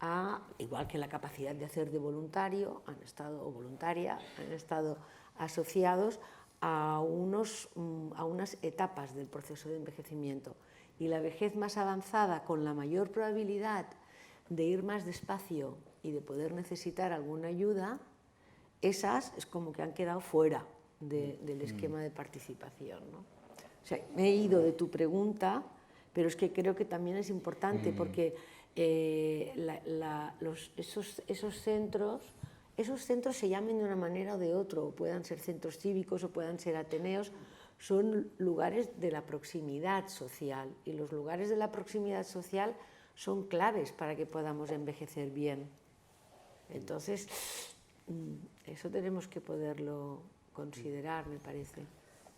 a, igual que la capacidad de hacer de voluntario, o voluntaria, han estado asociados a unas etapas del proceso de envejecimiento. Y la vejez más avanzada, con la mayor probabilidad de ir más despacio y de poder necesitar alguna ayuda, esas es como que han quedado fuera del esquema de participación, ¿no? O sea, me he ido de tu pregunta, pero es que creo que también es importante, porque esos centros se llamen de una manera o de otra, o puedan ser centros cívicos o puedan ser ateneos, son lugares de la proximidad social, y los lugares de la proximidad social son claves para que podamos envejecer bien. Entonces, eso tenemos que poderlo considerar, me parece.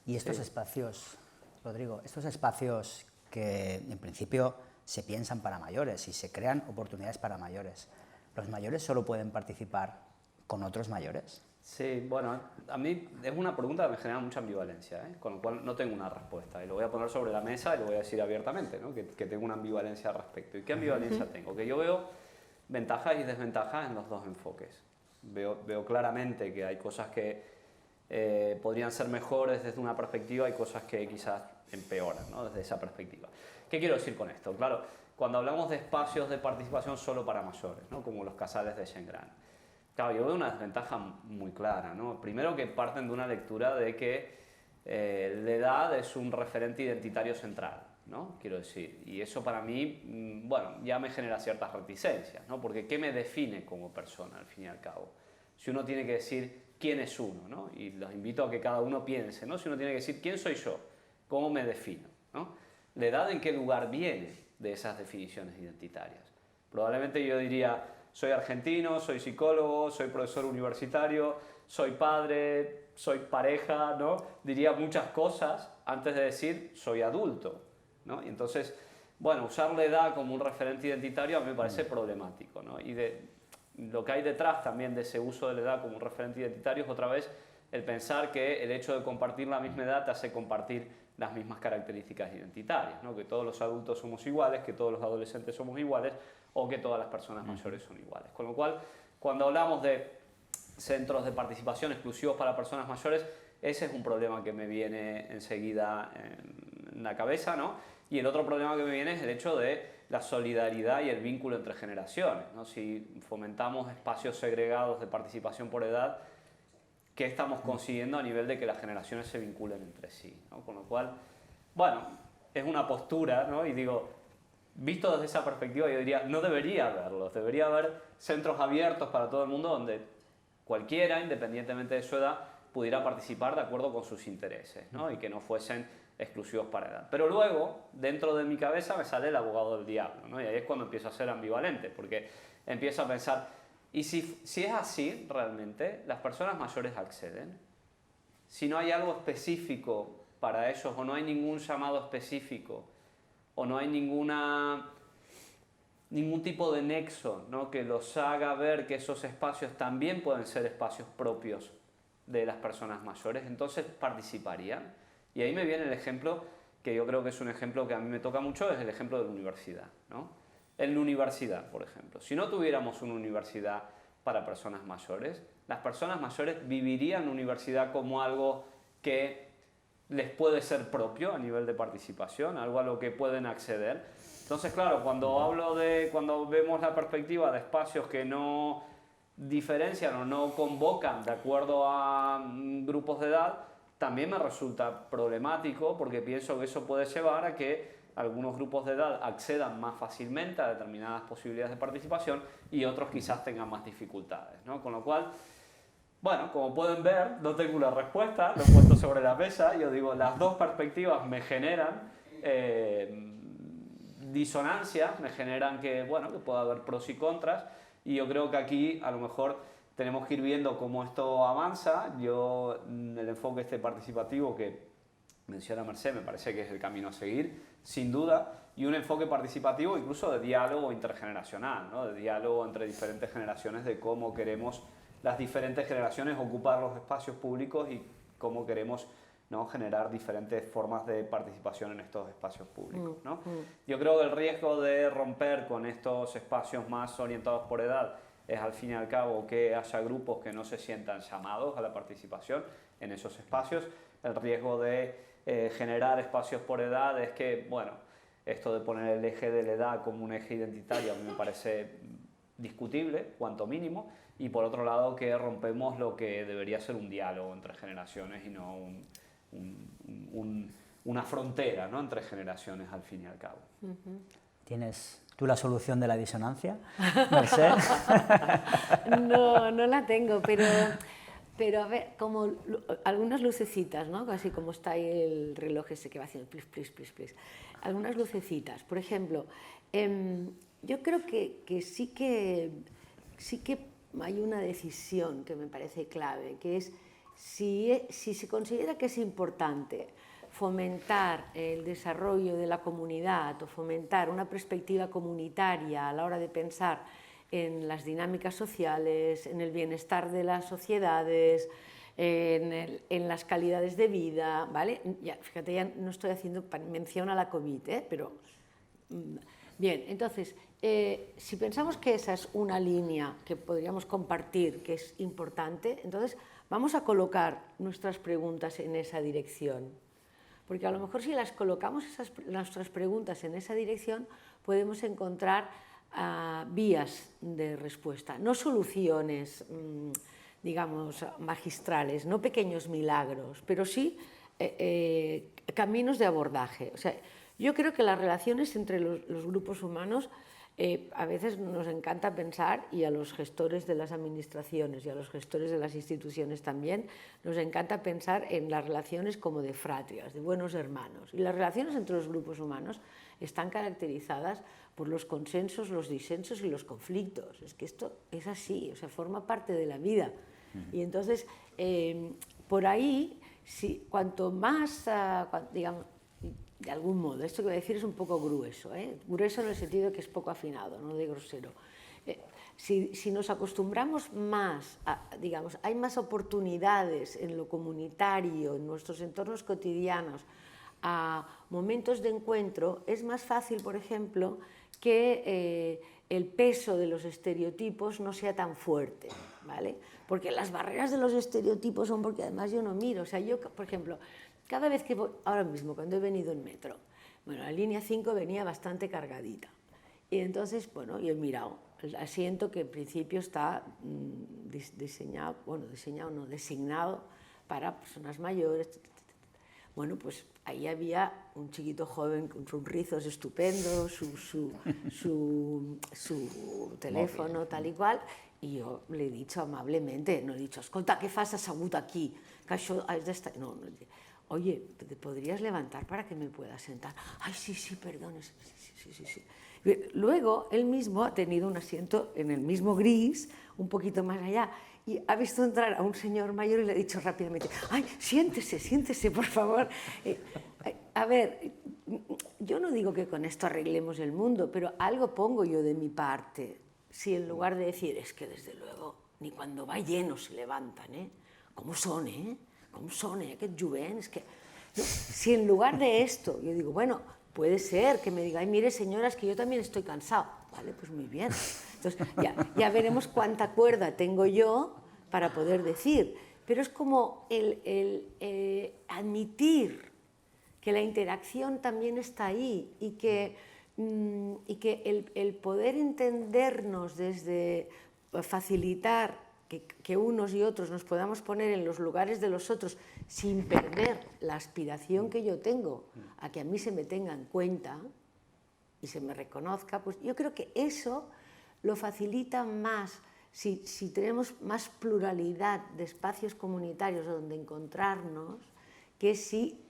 Y estos espacios, Rodrigo, estos espacios que en principio se piensan para mayores y se crean oportunidades para mayores, ¿los mayores solo pueden participar con otros mayores? Sí, bueno, a mí es una pregunta que me genera mucha ambivalencia, ¿eh? Con lo cual no tengo una respuesta y lo voy a poner sobre la mesa y lo voy a decir abiertamente, ¿no? que tengo una ambivalencia al respecto. ¿Y qué ambivalencia tengo? Que yo veo ventajas y desventajas en los dos enfoques. Veo claramente que hay cosas que podrían ser mejores desde una perspectiva y cosas que quizás empeoran, ¿no? Desde esa perspectiva. ¿Qué quiero decir con esto? Claro, cuando hablamos de espacios de participación solo para mayores, ¿no? Como los casales de Shengran, claro, yo veo una desventaja muy clara, ¿no? Primero, que parten de una lectura de que la edad es un referente identitario central, ¿no? Quiero decir, y eso para mí, bueno, ya me genera ciertas reticencias, ¿no? Porque ¿qué me define como persona, al fin y al cabo? Si uno tiene que decir quién es uno, ¿no? Y los invito a que cada uno piense, ¿no? Si uno tiene que decir quién soy yo, cómo me defino, ¿no? La edad, ¿en qué lugar viene de esas definiciones identitarias? Probablemente yo diría, soy argentino, soy psicólogo, soy profesor universitario, soy padre, soy pareja, ¿no? Diría muchas cosas antes de decir soy adulto, ¿no? Y entonces, bueno, usar la edad como un referente identitario a mí me parece problemático, ¿no? Y lo que hay detrás también de ese uso de la edad como un referente identitario es otra vez el pensar que el hecho de compartir la misma edad te hace compartir las mismas características identitarias, ¿no? Que todos los adultos somos iguales, que todos los adolescentes somos iguales o que todas las personas mayores son iguales. Con lo cual, cuando hablamos de centros de participación exclusivos para personas mayores, ese es un problema que me viene enseguida en la cabeza, ¿no? Y el otro problema que me viene es el hecho de la solidaridad y el vínculo entre generaciones, ¿no? Si fomentamos espacios segregados de participación por edad, ¿qué estamos consiguiendo a nivel de que las generaciones se vinculen entre sí, ¿no? Con lo cual, bueno, es una postura, ¿no? Y digo, visto desde esa perspectiva, yo diría, no debería haberlos, debería haber centros abiertos para todo el mundo donde cualquiera, independientemente de su edad, pudiera participar de acuerdo con sus intereses, ¿no? Y que no fuesen exclusivos para edad. Pero luego, dentro de mi cabeza me sale el abogado del diablo, ¿no? Y ahí es cuando empiezo a ser ambivalente, porque empiezo a pensar, ¿y si es así realmente, las personas mayores acceden? Si no hay algo específico para ellos, o no hay ningún llamado específico, o no hay ningún tipo de nexo, ¿no? Que los haga ver que esos espacios también pueden ser espacios propios de las personas mayores, entonces participarían. Y ahí me viene el ejemplo, que yo creo que es un ejemplo que a mí me toca mucho, es el ejemplo de la universidad, ¿no? En la universidad, por ejemplo, si no tuviéramos una universidad para personas mayores, las personas mayores vivirían la universidad como algo que les puede ser propio a nivel de participación, algo a lo que pueden acceder. Entonces, claro, cuando vemos la perspectiva de espacios que no diferencian o no convocan de acuerdo a grupos de edad, también me resulta problemático, porque pienso que eso puede llevar a que algunos grupos de edad accedan más fácilmente a determinadas posibilidades de participación y otros quizás tengan más dificultades, ¿no? Con lo cual, bueno, como pueden ver, no tengo una respuesta, lo he puesto sobre la mesa. Yo digo, las dos perspectivas me generan disonancias, me generan que, bueno, que pueda haber pros y contras, y yo creo que aquí a lo mejor tenemos que ir viendo cómo esto avanza. Yo, el enfoque participativo que menciona Mercè, me parece que es el camino a seguir, sin duda, y un enfoque participativo incluso de diálogo intergeneracional, ¿no? De diálogo entre diferentes generaciones, de cómo queremos las diferentes generaciones ocupar los espacios públicos y cómo queremos, ¿no? Generar diferentes formas de participación en estos espacios públicos, ¿no? Yo creo que el riesgo de romper con estos espacios más orientados por edad es, al fin y al cabo, que haya grupos que no se sientan llamados a la participación en esos espacios. El riesgo de generar espacios por edad es que, bueno, esto de poner el eje de la edad como un eje identitario a mí me parece discutible, cuanto mínimo, y por otro lado que rompemos lo que debería ser un diálogo entre generaciones y no una frontera, ¿no? Entre generaciones, al fin y al cabo. ¿Tienes tú la solución de la disonancia, Mercè? No, no la tengo, pero Pero a ver, como algunas lucecitas, ¿no? Así como está ahí el reloj ese que va haciendo plis, plis, plis, plis. Algunas lucecitas. Por ejemplo, yo creo que sí que hay una decisión que me parece clave, que es si se considera que es importante fomentar el desarrollo de la comunidad o fomentar una perspectiva comunitaria a la hora de pensar en las dinámicas sociales, en el bienestar de las sociedades, en las calidades de vida, ¿vale? Ya, fíjate, ya no estoy haciendo mención a la COVID, pero... Bien, entonces, si pensamos que esa es una línea que podríamos compartir, que es importante, entonces vamos a colocar nuestras preguntas en esa dirección. Porque a lo mejor si las colocamos nuestras preguntas en esa dirección, podemos encontrar vías de respuesta, no soluciones, digamos, magistrales, no pequeños milagros, pero sí caminos de abordaje. O sea, yo creo que las relaciones entre los grupos humanos a veces nos encanta pensar, y a los gestores de las administraciones y a los gestores de las instituciones también, nos encanta pensar en las relaciones como de fratrias, de buenos hermanos. Y las relaciones entre los grupos humanos están caracterizadas por los consensos, los disensos y los conflictos. Es que esto es así, o sea, forma parte de la vida. Y entonces, por ahí, cuanto más, digamos, de algún modo, esto que voy a decir es un poco grueso, grueso en el sentido de que es poco afinado, no de grosero. Si nos acostumbramos más, digamos, hay más oportunidades en lo comunitario, en nuestros entornos cotidianos, a momentos de encuentro, es más fácil, por ejemplo, que el peso de los estereotipos no sea tan fuerte, ¿vale? Porque las barreras de los estereotipos son porque además yo no miro, o sea, yo, por ejemplo, cada vez que voy, ahora mismo, cuando he venido en metro, bueno, la línea 5 venía bastante cargadita. Y entonces, bueno, yo he mirado el asiento que en principio está diseñado, bueno, diseñado no, designado para personas mayores. Bueno, pues ahí había un chiquito joven con sus rizos estupendos, su teléfono, tal y cual, y yo le he dicho amablemente, no he dicho, escolta, què fas assegut aquí? Que això has d'estar... No, no, oye, ¿te podrías levantar para que me pueda sentar? Ay, sí, sí, perdón, sí. Luego, él mismo ha tenido un asiento en el mismo gris, un poquito más allá, y ha visto entrar a un señor mayor y le ha dicho rápidamente, ay, siéntese, por favor. A ver, yo no digo que con esto arreglemos el mundo, pero algo pongo yo de mi parte. Si en lugar de decir, es que desde luego, ni cuando va lleno se levantan, ¿eh? ¿Cómo son, eh? Com són, aquests jovents? Que... No, si en lugar de esto yo digo, bueno, puede ser que me diga, ay, mire señora, es que yo también estoy cansado. Vale, pues muy bien. Entonces ya veremos cuánta cuerda tengo yo para poder decir. Pero es como el admitir que la interacción también está ahí y que el poder entendernos desde facilitar que unos y otros nos podamos poner en los lugares de los otros sin perder la aspiración que yo tengo a que a mí se me tenga en cuenta y se me reconozca, pues yo creo que eso lo facilita más si tenemos más pluralidad de espacios comunitarios donde encontrarnos que si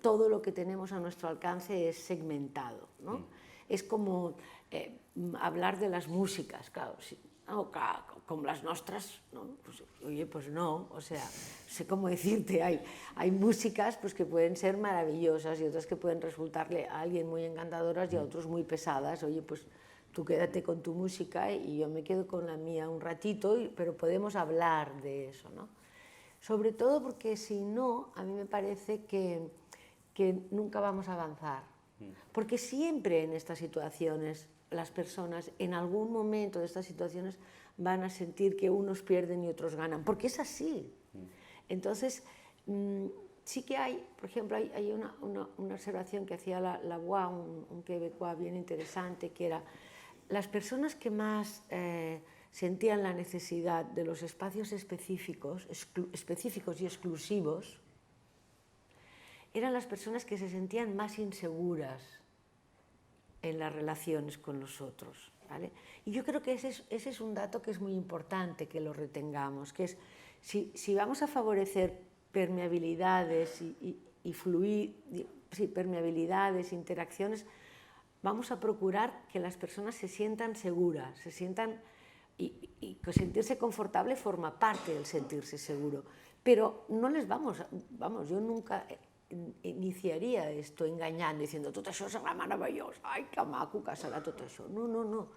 todo lo que tenemos a nuestro alcance es segmentado, ¿no? Es como hablar de las músicas, claro, com las nostres, ¿no? Pues, oye, pues no, o sea, sé cómo decirte, hay músicas pues, que pueden ser maravillosas y otras que pueden resultarle a alguien muy encantadoras y a otros muy pesadas. Oye, pues tú quédate con tu música y yo me quedo con la mía un ratito, pero podemos hablar de eso, ¿no? Sobre todo porque si no, a mí me parece que nunca vamos a avanzar. Porque siempre en estas situaciones las personas en algún momento de estas situaciones van a sentir que unos pierden y otros ganan, porque es así. Entonces, sí que hay, por ejemplo, hay una observación que hacía la UA, un quebecois bien interesante, que era las personas que más sentían la necesidad de los espacios específicos y exclusivos, eran las personas que se sentían más inseguras en las relaciones con los otros, ¿vale? Y yo creo que ese es un dato que es muy importante que lo retengamos, que es si vamos a favorecer permeabilidades permeabilidades, interacciones, vamos a procurar que las personas se sientan seguras, y que sentirse confortable forma parte del sentirse seguro. Pero no les vamos, yo nunca iniciaria esto engañando, diciendo tot això serà meravellós, ai, que maco que serà tot això. No, no, no.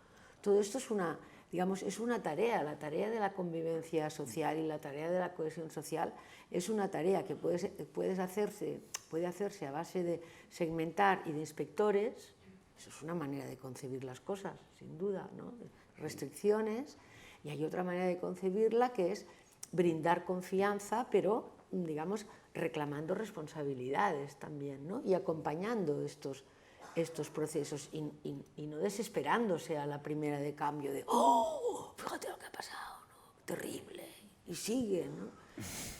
Todo esto es una, digamos, es una tarea, la tarea de la convivencia social y la tarea de la cohesión social es una tarea que puede hacerse a base de segmentar y de inspectores. Eso es una manera de concebir las cosas, sin duda, ¿no? Restricciones, y hay otra manera de concebirla que es brindar confianza, pero, digamos, reclamando responsabilidades también, ¿no? Y acompañando estos procesos y no desesperándose a la primera de cambio de ¡oh! Fíjate lo que ha pasado, ¿no? Terrible, y sigue, ¿no?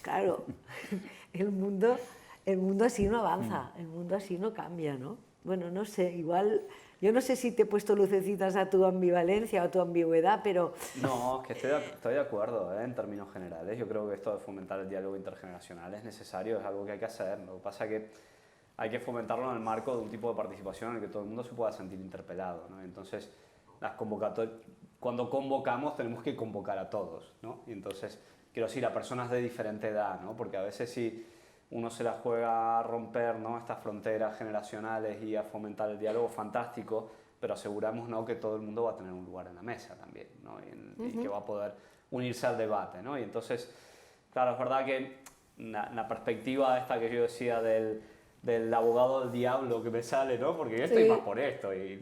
Claro, el mundo así no avanza, el mundo así no cambia, ¿no? Bueno, no sé, igual, yo no sé si te he puesto lucecitas a tu ambivalencia o a tu ambigüedad, pero... No, es que estoy de acuerdo, en términos generales. Yo creo que esto de fomentar el diálogo intergeneracional es necesario, es algo que hay que hacer. Lo que pasa es que hay que fomentarlo en el marco de un tipo de participación en el que todo el mundo se pueda sentir interpelado, ¿no? Entonces, cuando convocamos tenemos que convocar a todos, ¿no? Y entonces, quiero decir, a personas de diferente edad, ¿no? Porque a veces si uno se la juega a romper, ¿no?, estas fronteras generacionales y a fomentar el diálogo, fantástico, pero aseguramos, ¿no?, que todo el mundo va a tener un lugar en la mesa también, ¿no? Y que va a poder unirse al debate, ¿no? Y entonces, claro, es verdad que la perspectiva esta que yo decía del abogado del diablo que me sale, ¿no? Porque yo estoy más por esto y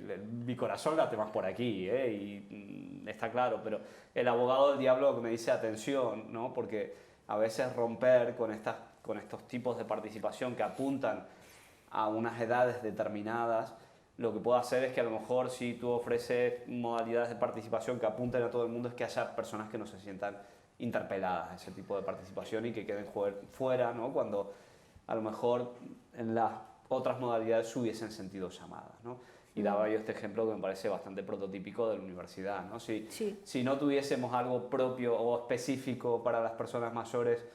mi corazón late más por aquí, y está claro, pero el abogado del diablo que me dice atención, ¿no? Porque a veces romper con estos tipos de participación que apuntan a unas edades determinadas, lo que puede hacer es que a lo mejor si tú ofreces modalidades de participación que apunten a todo el mundo, es que haya personas que no se sientan interpeladas a ese tipo de participación y que queden fuera, ¿no? Cuando a lo mejor en las otras modalidades se hubiesen sentido llamadas, ¿no? Y daba yo este ejemplo que me parece bastante prototípico de la universidad, ¿no? Si no tuviésemos algo propio o específico para las personas mayores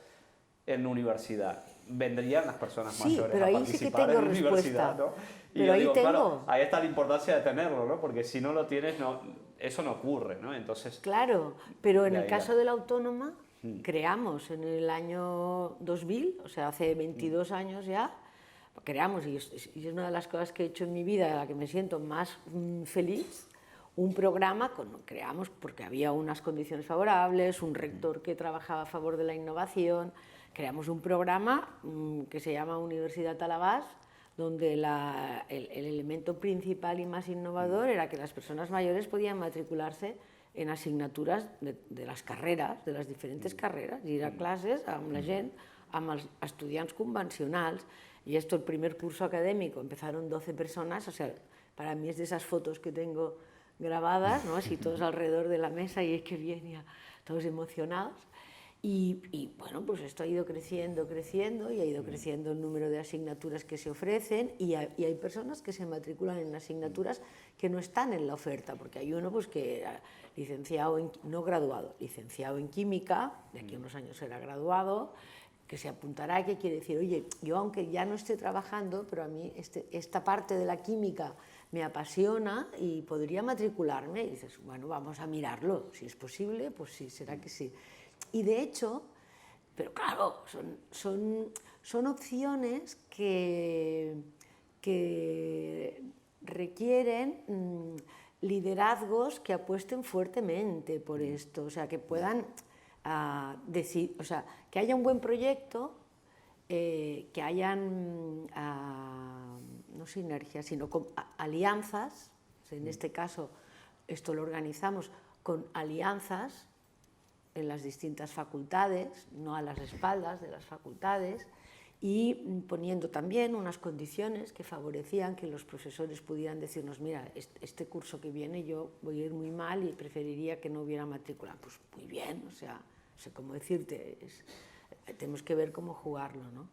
en la universidad, vendrían las personas mayores a participar en la universidad, ¿no? Y yo digo, claro, ahí está la importancia de tenerlo, ¿no? Porque si no lo tienes, eso no ocurre, ¿no? Entonces, claro, pero en el caso de la autónoma, creamos en el año 2000, o sea, hace 22 años ya, creamos, y es una de las cosas que he hecho en mi vida, de la que me siento más feliz, un programa, creamos porque había unas condiciones favorables, un rector que trabajaba a favor de la innovación, creamos un programa que se llama Universidad Talavás, donde el elemento principal y más innovador era que las personas mayores podían matricularse en asignaturas de las carreras, de las diferentes carreras, y ir a clases amb la gent, amb els estudiants convencionals. Y esto, el primer curso académico, empezaron 12 personas, o sea, para mí es de esas fotos que tengo grabadas, ¿no? Así todos alrededor de la mesa y qué bien, ya todos emocionados. Y bueno, pues esto ha ido creciendo y ha ido creciendo el número de asignaturas que se ofrecen, y hay personas que se matriculan en asignaturas que no están en la oferta, porque hay uno pues que era licenciado, no graduado, licenciado en química, de aquí a unos años será graduado, que se apuntará, que quiere decir, oye, yo aunque ya no esté trabajando, pero a mí esta parte de la química me apasiona y podría matricularme. Y dices, bueno, vamos a mirarlo, si es posible, pues sí, será que sí. Y de hecho, pero claro, son opciones que requieren liderazgos que apuesten fuertemente por esto, o sea, que puedan decir, o sea, que haya un buen proyecto, que hayan no sinergias, sino alianzas. En este caso, esto lo organizamos con alianzas en las distintas facultades, no a las espaldas de las facultades, y poniendo también unas condiciones que favorecían que los profesores pudieran decirnos, mira, este curso que viene yo voy a ir muy mal y preferiría que no hubiera matrícula. Pues muy bien, o sea, no sé cómo decirte, tenemos que ver cómo jugarlo, ¿no?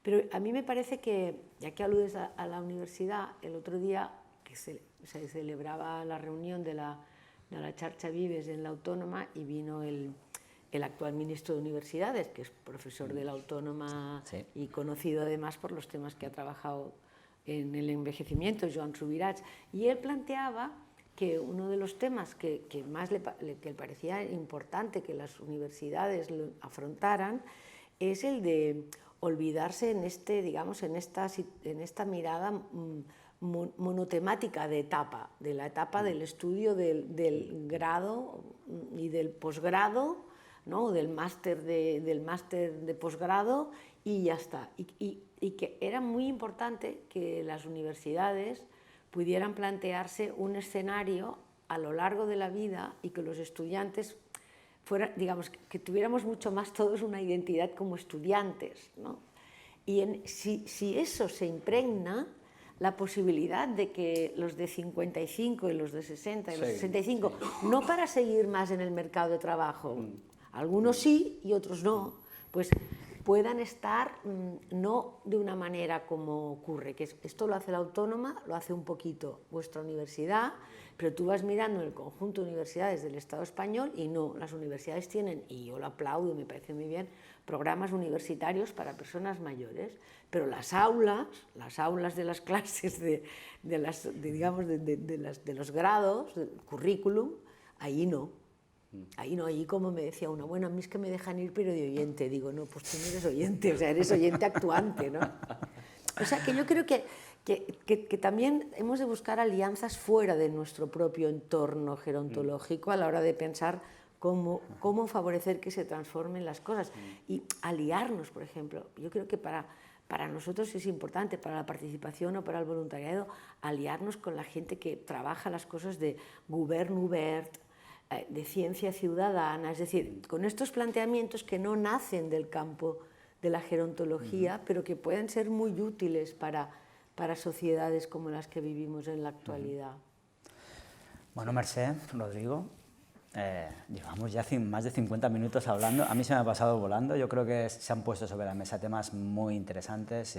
Pero a mí me parece que, ya que aludes a la universidad, el otro día que se celebraba la reunión de la Xarxa Vives en la Autónoma, y vino el el actual ministro de Universidades, que es profesor de la Autónoma Sí. y conocido además por los temas que ha trabajado en el envejecimiento, Joan Subirats, y él planteaba que uno de los temas que más le parecía importante que las universidades lo afrontaran es el de olvidarse en esta mirada monotemática de etapa, de la etapa del estudio del grado y del posgrado, ¿no? del máster de posgrado, y ya está. Y que era muy importante que las universidades pudieran plantearse un escenario a lo largo de la vida y que los estudiantes que tuviéramos mucho más todos una identidad como estudiantes, ¿no? Y si eso se impregna, la posibilidad de que los de 55 y los de 60 y los de 65, no para seguir más en el mercado de trabajo, algunos sí y otros no, pues puedan estar no de una manera como ocurre, que esto lo hace la Autónoma, lo hace un poquito vuestra universidad, pero tú vas mirando en el conjunto de universidades del Estado español y no, las universidades tienen, y yo lo aplaudo, me parece muy bien, programas universitarios para personas mayores, pero las aulas de las clases de los grados, del currículum, ahí no. Ahí como me decía uno, bueno, a mí es que me dejan ir pero de oyente, digo, no, pues tú no eres oyente, o sea, eres oyente actuante, ¿no? O sea, que yo creo que también hemos de buscar alianzas fuera de nuestro propio entorno gerontológico a la hora de pensar cómo favorecer que se transformen las cosas y aliarnos, por ejemplo. Yo creo que para nosotros es importante, para la participación o para el voluntariado, aliarnos con la gente que trabaja las cosas de govern obert, de ciencia ciudadana, es decir, con estos planteamientos que no nacen del campo de la gerontología, pero que pueden ser muy útiles para sociedades como las que vivimos en la actualidad. Bueno, Mercè, Rodrigo, llevamos ya más de 50 minutos hablando, a mí se me ha pasado volando, yo creo que se han puesto sobre la mesa temas muy interesantes,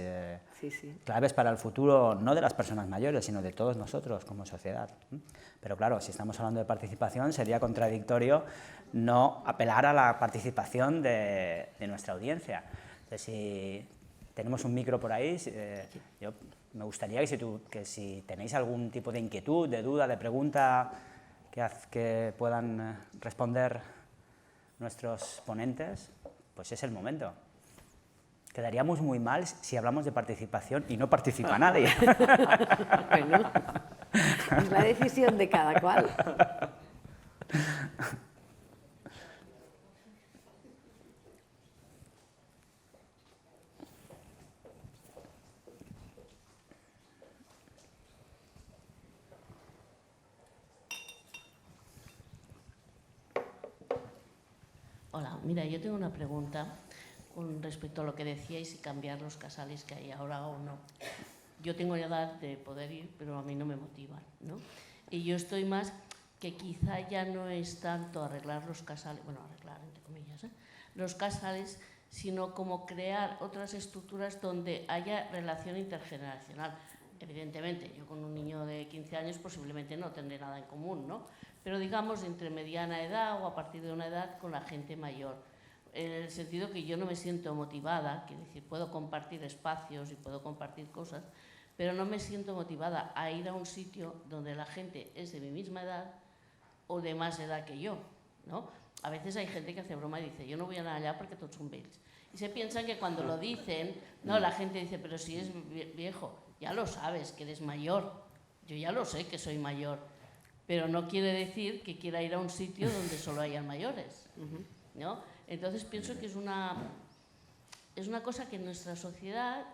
claves para el futuro, no de las personas mayores, sino de todos nosotros como sociedad. Pero claro, si estamos hablando de participación, sería contradictorio no apelar a la participación de nuestra audiencia. Entonces, si tenemos un micro por ahí, yo me gustaría que si tenéis algún tipo de inquietud, de duda, de pregunta, que puedan responder nuestros ponentes, pues es el momento. Quedaríamos muy mal si hablamos de participación y no participa nadie. Bueno, es la decisión de cada cual. Hola, mira, yo tengo una pregunta con respecto a lo que decíais, si cambiar los casales que hay ahora o no. Yo tengo la edad de poder ir, pero a mí no me motivan, ¿no? Y yo estoy más que quizá ya no es tanto arreglar los casales, bueno, arreglar entre comillas, los casales, sino como crear otras estructuras donde haya relación intergeneracional. Evidentemente, yo con un niño de 15 años posiblemente no tendré nada en común, ¿no? Pero digamos entre mediana edad o a partir de una edad con la gente mayor. En el sentido que yo no me siento motivada, quiero decir, puedo compartir espacios y puedo compartir cosas, pero no me siento motivada a ir a un sitio donde la gente es de mi misma edad o de más edad que yo, ¿no? A veces hay gente que hace broma y dice, yo no voy a anar allá porque todos son vells. Y se piensan que cuando lo dicen, no, la gente dice, pero si es viejo, ya lo sabes que eres mayor, yo ya lo sé que soy mayor, pero no quiere decir que quiera ir a un sitio donde solo hayan mayores, ¿no? Entonces pienso que es una cosa que en nuestra sociedad,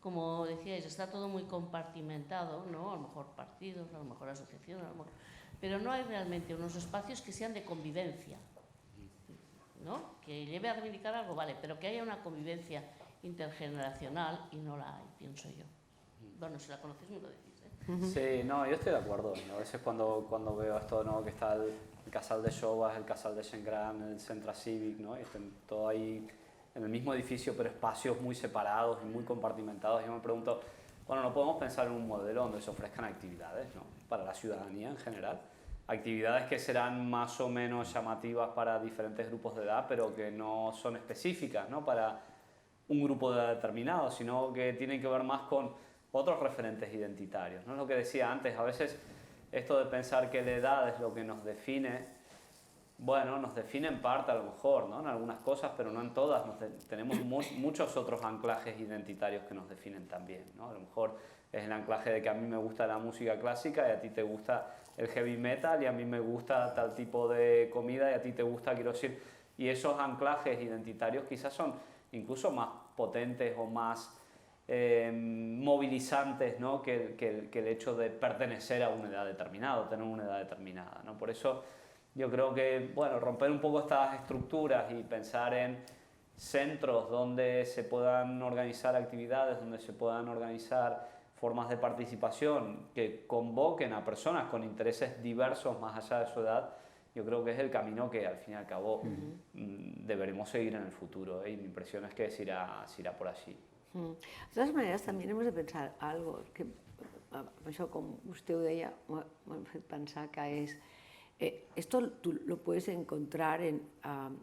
como decíais, está todo muy compartimentado, ¿no? A lo mejor partidos, a lo mejor asociaciones, pero no hay realmente unos espacios que sean de convivencia, ¿no? Que lleve a reivindicar algo, vale, pero que haya una convivencia intergeneracional y no la hay, pienso yo. Bueno, si la conocéis me lo decís. Sí, no, yo estoy de acuerdo. A veces cuando veo esto, ¿no? Que está el casal de Xovas, el casal de Xengran, el Centre Cívic, ¿no? Y están todo ahí en el mismo edificio, pero espacios muy separados y muy compartimentados. Yo me pregunto, bueno, ¿no podemos pensar en un modelo donde se ofrezcan actividades, ¿no? Para la ciudadanía en general? actividades que serán más o menos llamativas para diferentes grupos de edad, pero que no son específicas, ¿no?, para un grupo de edad determinado, sino que tienen que ver más con otros referentes identitarios, ¿no? Lo que decía antes, a veces esto de pensar que la edad es lo que nos define, bueno, nos define en parte a lo mejor, ¿no?, en algunas cosas, pero no en todas. Tenemos muchos otros anclajes identitarios que nos definen también, ¿no? A lo mejor es el anclaje de que a mí me gusta la música clásica y a ti te gusta el heavy metal, y a mí me gusta tal tipo de comida y a ti te gusta, quiero decir, y esos anclajes identitarios quizás son incluso más potentes o más movilizantes, ¿no?, que el hecho de pertenecer a una edad determinada, tener una edad determinada, ¿no? Por eso yo creo que, bueno, romper un poco estas estructuras y pensar en centros donde se puedan organizar actividades, donde se puedan organizar formas de participación que convoquen a personas con intereses diversos más allá de su edad, yo creo que es el camino que al fin y al cabo deberemos seguir en el futuro, y mi impresión es que se irá por allí. De todas maneras, también hemos de pensar algo, que això, com vostè ho deia, m'ha fet pensar que és... esto tú lo puedes encontrar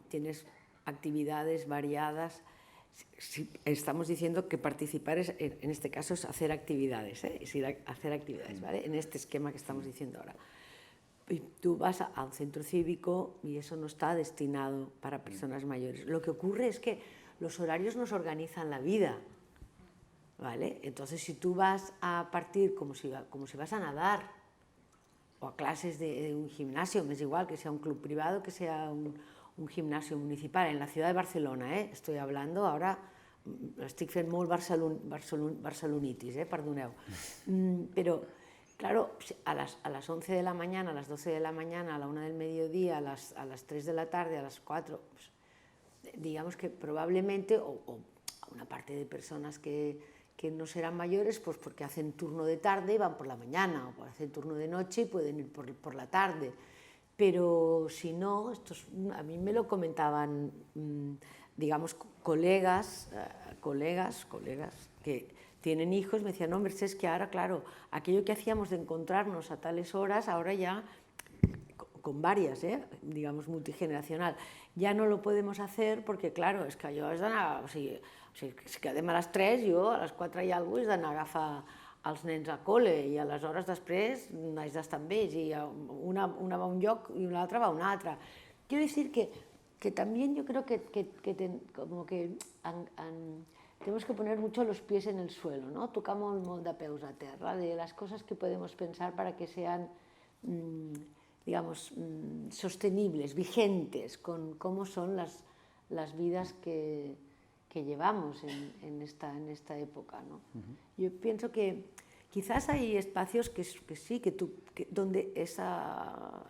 tienes actividades variadas. Si estamos diciendo que participar en este caso es hacer actividades, es ir a hacer actividades, ¿vale? En este esquema que estamos diciendo ahora. Y tú vas a un centro cívico y eso no está destinado para personas mayores. Lo que ocurre es que los horarios nos organizan la vida, ¿vale? Entonces, si tú vas a partir como si vas a nadar o a clases de un gimnasio, me es igual que sea un club privado, que sea un gimnasio municipal, en la ciudad de Barcelona, estoy hablando, ahora estic fent molt barcelonitis, perdoneu. Pero, claro, a las 11 de la mañana, a las 12 de la mañana, a la 1 del mediodía, a las 3 de la tarde, a las 4, pues, digamos que probablemente, o una parte de personas que no serán mayores, pues porque hacen turno de tarde y van por la mañana, o hacen turno de noche y pueden ir por la tarde. Pero si no, a mí me lo comentaban, digamos, colegas que tienen hijos, me decían, hombre, es que ahora, claro, aquello que hacíamos de encontrarnos a tales horas, ahora ya, con varias, digamos, multigeneracional, ya no lo podemos hacer porque, claro, és que allò és d'anar... O sigui, si quedem a les 3, jo a les 4 i alguna cosa és d'anar a agafar els nens a col·le i aleshores després haig d'estar amb ells i una va a un lloc i una altra va a un altre. Quiero decir que también yo creo que tenemos que poner mucho los pies en el suelo, ¿no? Tocamos molt de peus a terra, de las cosas que podemos pensar para que sean, digamos, sostenibles, vigentes, con cómo son las vidas que llevamos en esta época, ¿no? Yo pienso que quizás hay espacios que sí, donde esa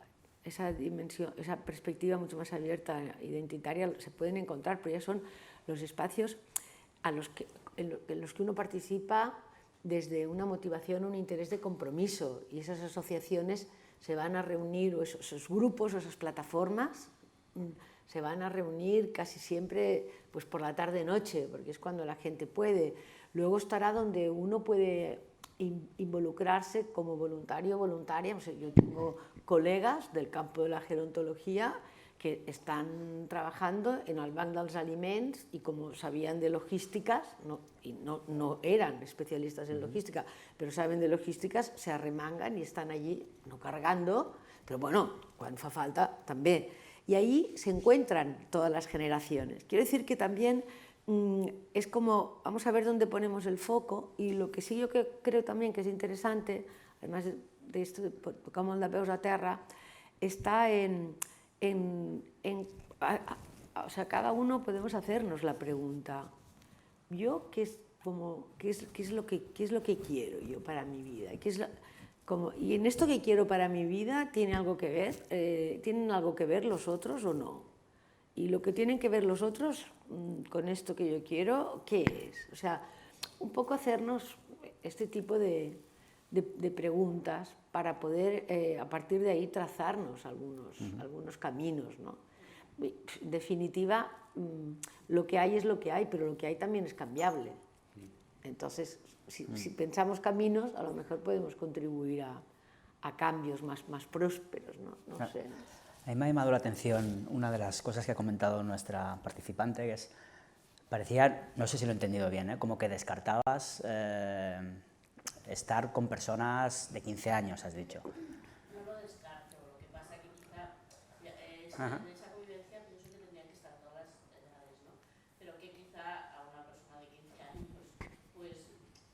dimensión, esa perspectiva mucho más abierta, identitaria, se pueden encontrar, pero ya son los espacios en los que uno participa desde una motivación, un interés de compromiso, y esas asociaciones se van a reunir, o esos grupos o esas plataformas se van a reunir casi siempre pues por la tarde-noche, porque es cuando la gente puede. Luego estará donde uno puede involucrarse como voluntario o voluntaria. O sea, yo tengo colegas del campo de la gerontología que están trabajando en el Banc dels Aliments y como sabían de logísticas, no eran especialistas en logística, pero saben de logísticas, se arremangan y están allí, no cargando, pero bueno, cuando fa falta también. Y ahí se encuentran todas las generaciones. Quiero decir que también es como, vamos a ver dónde ponemos el foco, y lo que sí yo creo también que es interesante, además de esto de tocar molt de peus a terra, está o sea, cada uno podemos hacernos la pregunta, yo qué es lo que quiero yo para mi vida, y en esto que quiero para mi vida tiene algo que ver, tienen algo que ver los otros o no, y lo que tienen que ver los otros con esto que yo quiero, ¿qué es? O sea, un poco hacernos este tipo de preguntas para poder a partir de ahí trazarnos algunos caminos, ¿no? En definitiva, lo que hay es lo que hay, pero lo que hay también es cambiable. Entonces, si pensamos caminos, a lo mejor podemos contribuir a a cambios más prósperos, ¿no? No sé. A mí me ha llamado la atención una de las cosas que ha comentado nuestra participante, que es, parecía, no sé si lo he entendido bien, como que descartabas estar con personas de 15 años, has dicho. No lo descarto, lo que pasa que quizá en esa convivencia pienso que tendrían que estar todas las edades, ¿no? Pero que quizá a una persona de 15 años, pues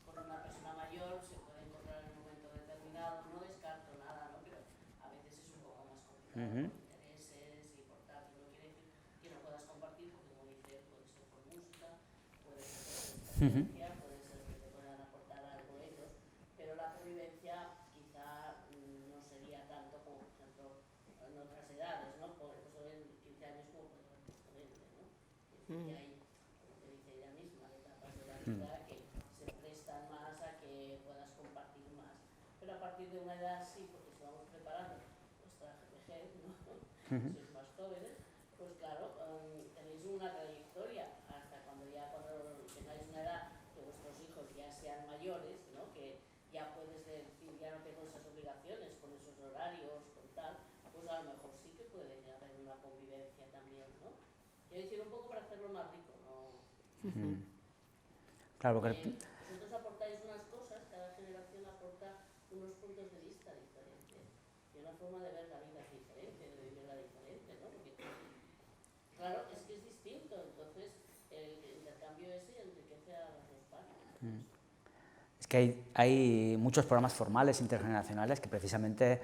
con una persona mayor se puede encontrar en un momento determinado, no descarto nada, ¿no? Pero a veces es un poco más complicado, intereses y por tanto, no quiere decir que no puedas compartir, porque como dice, puede ser por música, puede ser por experiencia, puede ser que te puedan aportar algo ellos, pero la convivencia quizá no sería tanto como, por ejemplo, en otras edades, ¿no? Por eso en 15 años como puede haber más de 20, ¿no? Y hay, como te dice ella misma, etapas de la vida que se prestan más a que puedas compartir más. Pero a partir de una edad sí, porque si vamos preparando vuestra vejez, ¿no? Sois más jóvenes, pues claro, tenéis una trayectoria hasta cuando tengáis una edad que vuestros hijos ya sean mayores, ¿no? Que ya puedes decir, ya no tengo esas obligaciones con esos horarios, con tal, pues a lo mejor sí que puede haber una convivencia también, ¿no? Quiero decir, un poco para hacerlo más rico, ¿no? Claro, porque Vosotros aportáis unas cosas, cada generación aporta unos puntos de vista diferentes y una forma de ver la vida diferente, de vivirla diferente, ¿no? Porque, claro, es que es distinto, entonces el intercambio ese enriquece a las dos partes. es que hay muchos programas formales intergeneracionales que precisamente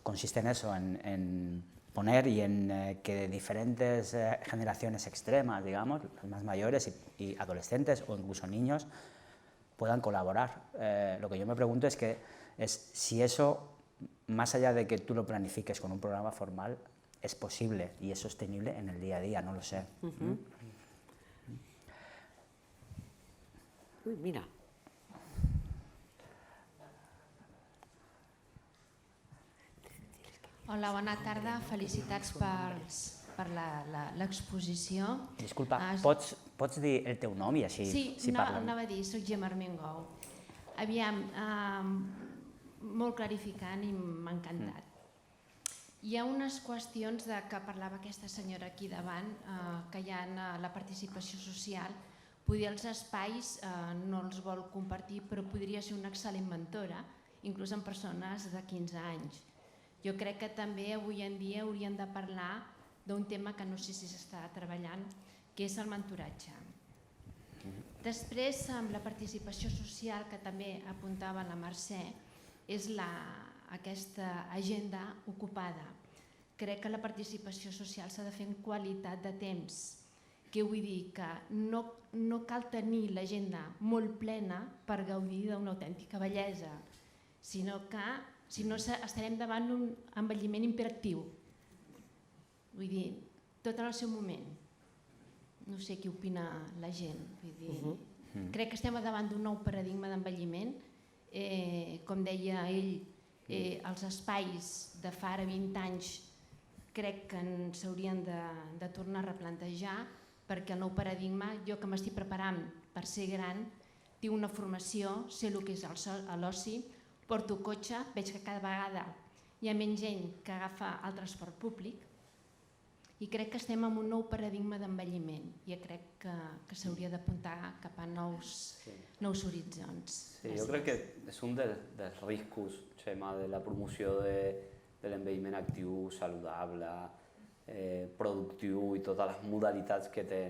consisten en eso, en poner y en que diferentes generaciones extremas, digamos, las más mayores y adolescentes o incluso niños, puedan colaborar. Lo que yo me pregunto es si eso, más allá de que tú lo planifiques con un programa formal, es posible y es sostenible en el día a día, no lo sé. Uy, mira. Hola, bona tarda. Felicitats per l'exposició. Disculpa, pots dir el teu nom i així Sí, parlem? anava a dir, soc Gemma Armengou. Aviam, molt clarificant i m'ha encantat. Hi ha unes qüestions que parlava aquesta senyora aquí davant, que hi ha la participació social. Poder els espais no els vol compartir, però podria ser una excel·lent mentora, inclús en persones de 15 anys. Jo crec que també avui en dia hauríem de parlar d'un tema que no sé si s'està treballant, que és el mentoratge. Després, amb la participació social, que també apuntava la Mercè, és aquesta agenda ocupada. Crec que la participació social s'ha de fer en qualitat de temps. Què vull dir? Que no cal tenir l'agenda molt plena per gaudir d'una autèntica bellesa, sinó que si no estarem davant d'un envelliment hiperactiu. Vull dir, tot en el seu moment. No sé què opina la gent. Crec que estem davant d'un nou paradigma d'envelliment. Com deia ell, els espais de fa ara 20 anys crec que s'haurien de tornar a replantejar, perquè el nou paradigma, jo que m'estic preparant per ser gran, tinc una formació, sé el que és l'oci, porto cotxe, veig que cada vegada hi ha menys gent que agafa el transport públic i crec que estem en un nou paradigma d'envelliment i crec que s'hauria d'apuntar cap a nous horitzons. Sí, jo crec que és un dels riscos, Gemma, de la promoció de l'envelliment actiu, saludable, productiu i totes les modalitats que té,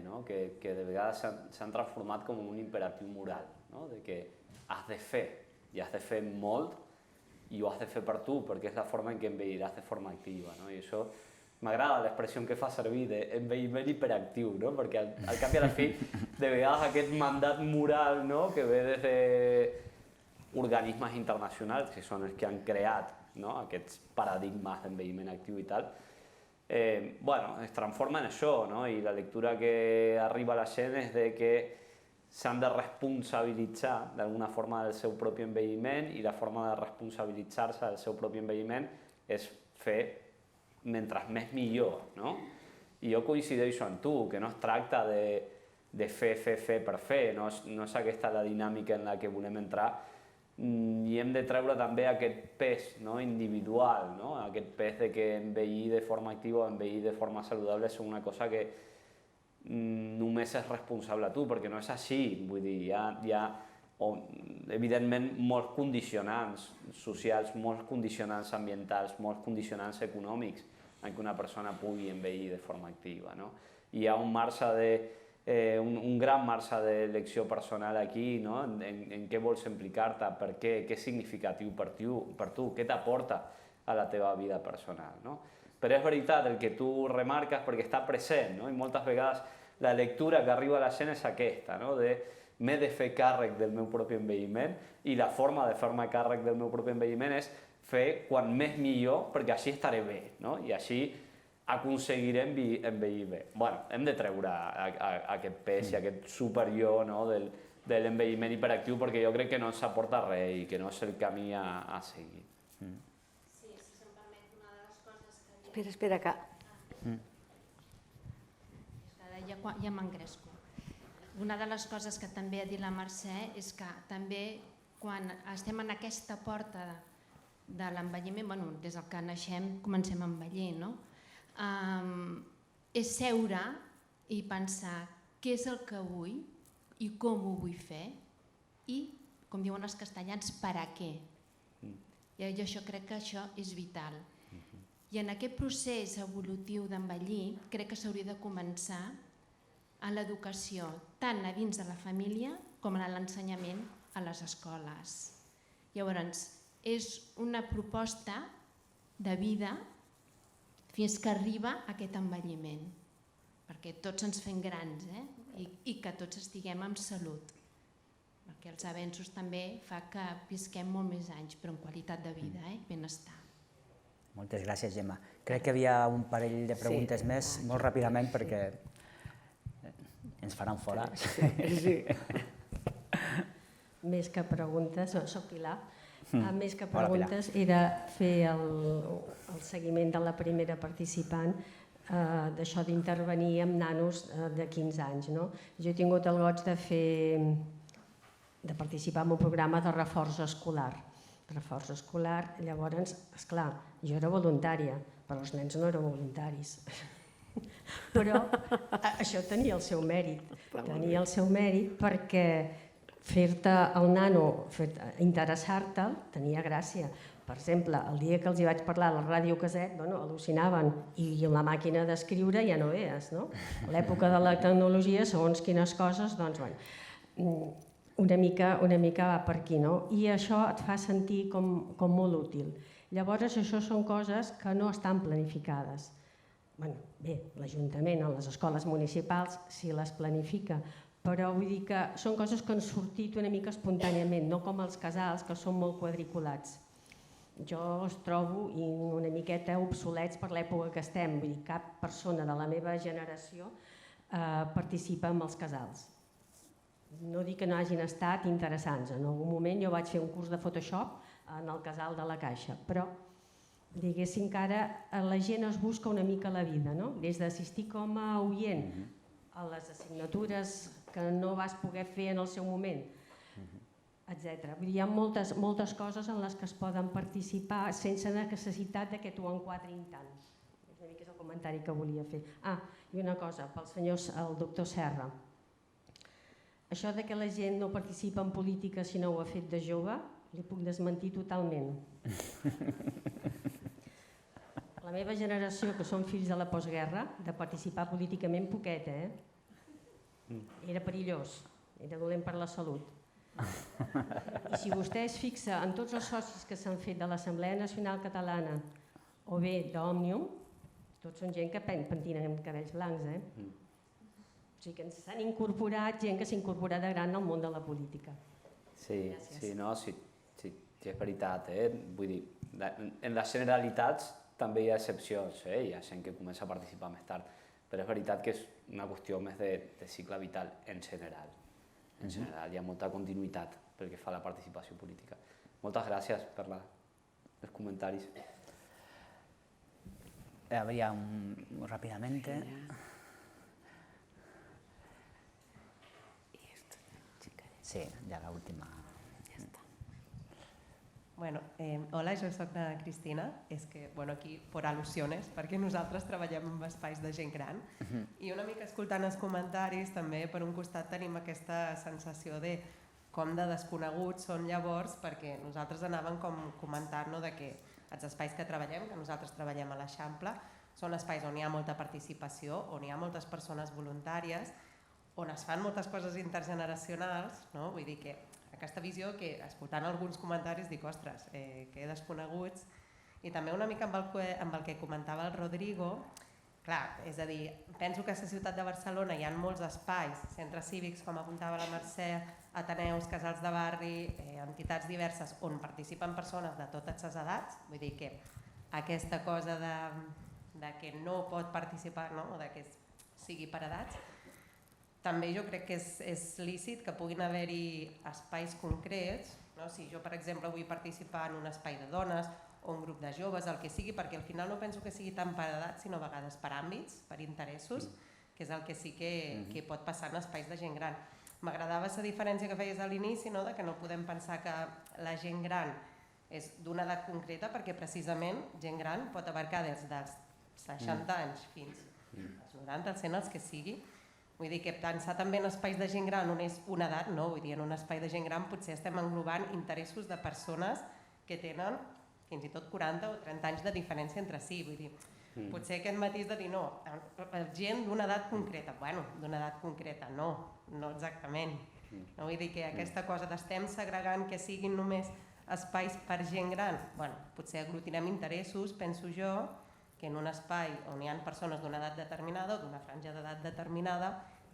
que de vegades s'han transformat com un imperatiu moral, de que has de fer, i has de fer molt i ho has de fer per tu perquè és la forma en què envelliràs de forma activa. I això m'agrada l'expressió que fa servir d'envelliment hiperactiu, perquè al cap i a la fi de vegades aquest mandat moral que ve des d'organismes internacionals que són els que han creat aquests paradigmes d'envelliment actiu i tal, es transforma en això i la lectura que arriba a la gent és que s'han de responsabilitzar d'alguna forma del seu propi envelliment i la forma de responsabilitzar-se del seu propi envelliment és fer mentre més millor. I jo coincideixo amb tu, que no es tracta de fer per fer, no és aquesta la dinàmica en la que volem entrar, i hem de treure també aquest pes, no, individual, no? Aquest pes de que envellir de forma activa o envellir de forma saludable és una cosa que només és responsable tu, perquè no és així. Vull dir, hi ha evidentment molts condicionants socials, molts condicionants ambientals, molts condicionants econòmics en què una persona pugui envellir de forma activa, no? Hi ha un gran marge d'elecció personal aquí, no? En què vols implicar-te, per què és significatiu per tu, què t'aporta a la teva vida personal, no? Però és veritat el que tu remarques perquè està present, no? I moltes vegades la lectura que arriba a la gent és aquesta, no? M'he de fer càrrec del meu propi envelliment i la forma de fer-me càrrec del meu propi envelliment és fer quan més millor perquè així estaré bé, no? I així aconseguiré envellir bé. Bueno, hem de treure aquest pes i aquest superior, no, de l'envelliment hiperactiu perquè jo crec que no ens aporta res i que no és el camí a seguir. Sí, si se'm permet, una de les coses que... Espera, que... Ja m'engresco. Una de les coses que també ha dit la Mercè és que també quan estem en aquesta porta de l'envelliment, bueno, des del que naixem comencem a envellir, no? És seure i pensar què és el que vull i com ho vull fer i, com diuen els castellans, per a què. I això crec que això és vital. I en aquest procés evolutiu d'envellir crec que s'hauria de començar a l'educació, tant a dins de la família com a l'ensenyament a les escoles. Llavors, és una proposta de vida fins que arriba aquest envelliment, perquè tots ens fem grans i que tots estiguem amb salut, perquè els avenços també fa que visquem molt més anys, però en qualitat de vida, benestar. Moltes gràcies, Gemma. Crec que hi havia un parell de preguntes més, molt ràpidament, perquè ens faran fora. Sí. Més que preguntes, soc Pilar, més que Hola, preguntes era fer el seguiment de la primera participant d'això d'intervenir amb nanos de 15 anys. Jo he tingut el goig de participar en un programa de reforç escolar. Llavors, esclar, jo era voluntària, però els nens no eren voluntaris. Però això tenia el seu mèrit, perquè fer-te el nano, interessar-te'l, tenia gràcia. Per exemple, el dia que els hi vaig parlar a la ràdio caset, al·lucinaven, i la màquina d'escriure ja no veies, no? A l'època de la tecnologia, segons quines coses, doncs, una mica va per aquí, no? I això et fa sentir com molt útil. Llavors, això són coses que no estan planificades. Bé, l'Ajuntament o les escoles municipals sí les planifica, però vull dir que són coses que han sortit una mica espontàniament, no com els casals, que són molt quadriculats. Jo els trobo una miqueta obsolets per l'època que estem, vull dir, cap persona de la meva generació participa en els casals. No dic que no hagin estat interessants, en algun moment jo vaig fer un curs de Photoshop en el casal de la Caixa, però diguéssim que ara la gent es busca una mica la vida, des d'assistir com a oient a les assignatures que no vas poder fer en el seu moment, etc. Hi ha moltes coses en les que es poden participar sense necessitat que t'ho enquadrin tant. És una mica el comentari que volia fer. I una cosa, pel el doctor Serra. Això de que la gent no participa en política si no ho ha fet de jove, li puc desmentir totalment. La meva generació, que són fills de la postguerra, de participar políticament poquet, Era perillós, era dolent per la salut. I si vostè es fixa en tots els socis que s'han fet de l'Assemblea Nacional Catalana o bé d'Òmnium, tots són gent que pentina amb cabells blancs, O sigui que s'han incorporat gent que s'ha incorporat de gran al món de la política. Sí, és veritat, Vull dir, en les generalitats també hi ha excepcions, hi ha gent que comença a participar més tard, però és veritat que és una qüestió més de cicle vital en general. En general, hi ha molta continuïtat pel que fa a la participació política. Moltes gràcies per els comentaris. Habría rápidamente. Sí, ya la última. Ya está. Bueno, hola, jo soc la Cristina. És que, bueno, aquí, per al·lusiones, perquè nosaltres treballem en espais de gent gran i una mica escoltant els comentaris també per un costat tenim aquesta sensació de com de desconeguts són llavors, perquè nosaltres anàvem com comentant, no, de que els espais que treballem, que nosaltres treballem a l'Eixample, són espais on hi ha molta participació, on hi ha moltes persones voluntàries, on es fan moltes coses intergeneracionals, no? Vull dir que aquesta visió que, escoltant alguns comentaris, dic, ostres, que desconeguts, i també una mica amb el que comentava el Rodrigo, clar, és a dir, penso que a la ciutat de Barcelona hi ha molts espais, centres cívics, com apuntava la Mercè, ateneus, casals de barri, entitats diverses, on participen persones de totes les edats, vull dir que aquesta cosa de que no pot participar, no? O de que sigui per edats, també jo crec que és lícit que puguin haver-hi espais concrets, no? Si jo, per exemple, vull participar en un espai de dones o un grup de joves, el que sigui, perquè al final no penso que sigui tant per edat, sinó a vegades per àmbits, per interessos, que és el que sí que pot passar en espais de gent gran. M'agradava la diferència que feies a l'inici, no? De que no podem pensar que la gent gran és d'una edat concreta, perquè precisament gent gran pot abarcar des dels 60 anys fins als 90, als 100, els que sigui. Vull dir que pensar també en espais de gent gran on és una edat, no, vull dir, en un espai de gent gran potser estem englobant interessos de persones que tenen fins i tot 40 o 30 anys de diferència entre si, vull dir, potser aquest matís de dir no, gent d'una edat concreta, bueno, d'una edat concreta, no exactament, no, vull dir que aquesta cosa d'estem segregant que siguin només espais per gent gran, bueno, potser aglutinem interessos, penso jo, que en un espai on hi ha persones d'una edat determinada o d'una franja d'edat determinada,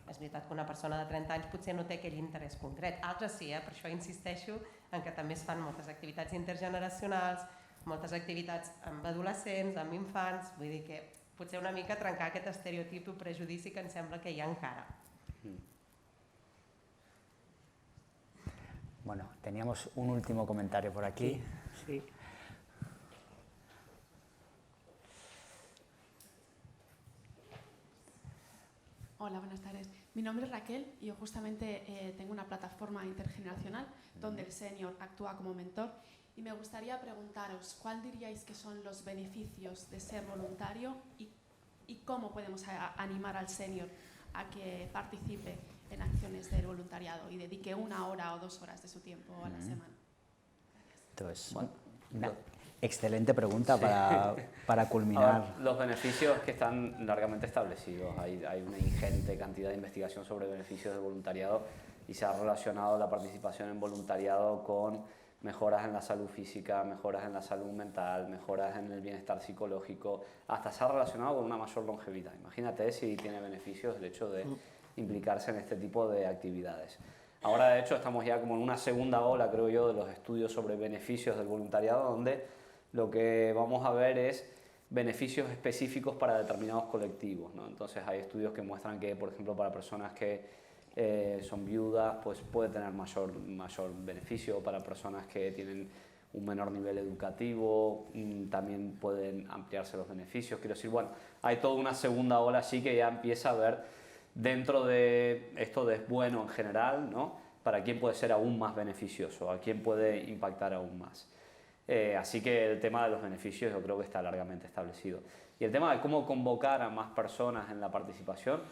és veritat que una persona de 30 anys potser no té aquell interès concret. Altres sí, per això insisteixo en que també es fan moltes activitats intergeneracionals, moltes activitats amb adolescents, amb infants, vull dir que potser una mica trencar aquest estereotip o prejudici que em sembla que hi ha encara. Bueno, teníamos un último comentario por aquí. Sí. Hola, buenas tardes. Mi nombre es Raquel y yo justamente tengo una plataforma intergeneracional donde el senior actúa como mentor y me gustaría preguntaros cuál diríais que son los beneficios de ser voluntario y cómo podemos animar al senior a que participe en acciones del voluntariado y dedique 1 hora o 2 horas de su tiempo a la semana. Entonces, Bueno, una excelente pregunta para culminar. Ahora, los beneficios que están largamente establecidos, hay una ingente cantidad de investigación sobre beneficios del voluntariado y se ha relacionado la participación en voluntariado con mejoras en la salud física, mejoras en la salud mental, mejoras en el bienestar psicológico, hasta se ha relacionado con una mayor longevidad. Imagínate si tiene beneficios el hecho de implicarse en este tipo de actividades. Ahora, de hecho, estamos ya como en una segunda ola, creo yo, de los estudios sobre beneficios del voluntariado, donde lo que vamos a ver es beneficios específicos para determinados colectivos, ¿no? Entonces hay estudios que muestran que, por ejemplo, para personas que son viudas, pues puede tener mayor beneficio, para personas que tienen un menor nivel educativo, también pueden ampliarse los beneficios. Quiero decir, bueno, hay toda una segunda ola así que ya empieza a ver dentro de esto de bueno en general, ¿no? Para quién puede ser aún más beneficioso, a quién puede impactar aún más. Así que el tema de los beneficios yo creo que está largamente establecido. Y el tema de cómo convocar a más personas en la participación,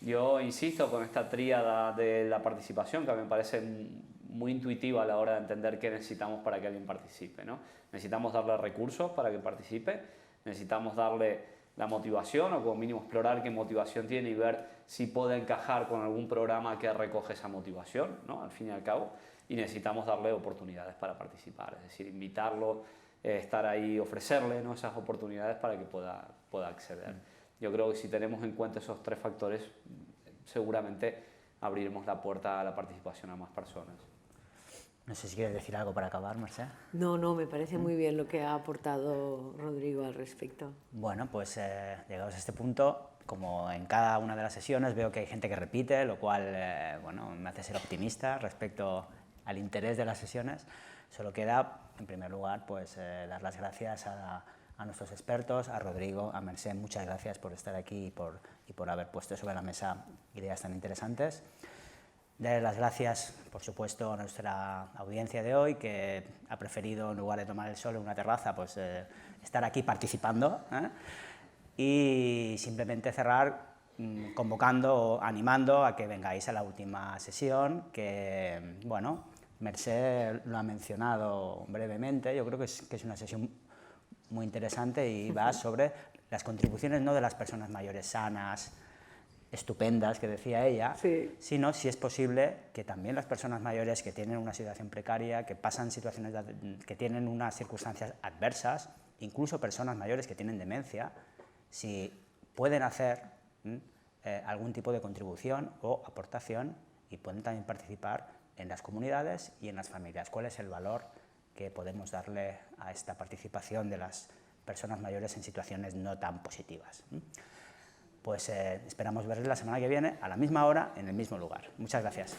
yo insisto con esta tríada de la participación que a mí me parece muy intuitiva a la hora de entender qué necesitamos para que alguien participe, ¿no? Necesitamos darle recursos para que participe, necesitamos darle la motivación o como mínimo explorar qué motivación tiene y ver si puede encajar con algún programa que recoge esa motivación, ¿no? Al fin y al cabo. Y necesitamos darle oportunidades para participar, es decir, invitarlo, estar ahí, ofrecerle, ¿no? Esas oportunidades para que pueda acceder. Yo creo que si tenemos en cuenta esos 3 factores, seguramente abriremos la puerta a la participación a más personas. No sé si quieres decir algo para acabar, Mercè. No, me parece muy bien lo que ha aportado Rodrigo al respecto. Bueno, pues llegados a este punto, como en cada una de las sesiones veo que hay gente que repite, lo cual bueno, me hace ser optimista respecto al interés de las sesiones. Solo queda, en primer lugar, pues, dar las gracias a nuestros expertos, a Rodrigo, a Mercè. Muchas gracias por estar aquí y por haber puesto sobre la mesa ideas tan interesantes. Dar las gracias, por supuesto, a nuestra audiencia de hoy, que ha preferido, en lugar de tomar el sol en una terraza, pues estar aquí participando. Y simplemente cerrar convocando, animando a que vengáis a la última sesión, que, bueno, Mercè lo ha mencionado brevemente. Yo creo que es una sesión muy interesante y va sobre las contribuciones no de las personas mayores sanas, estupendas, que decía ella, sí, sino si es posible que también las personas mayores que tienen una situación precaria, que pasan situaciones, que tienen unas circunstancias adversas, incluso personas mayores que tienen demencia, si pueden hacer algún tipo de contribución o aportación y pueden también participar en las comunidades y en las familias. ¿Cuál es el valor que podemos darle a esta participación de las personas mayores en situaciones no tan positivas? Pues esperamos verles la semana que viene a la misma hora en el mismo lugar. Muchas gracias.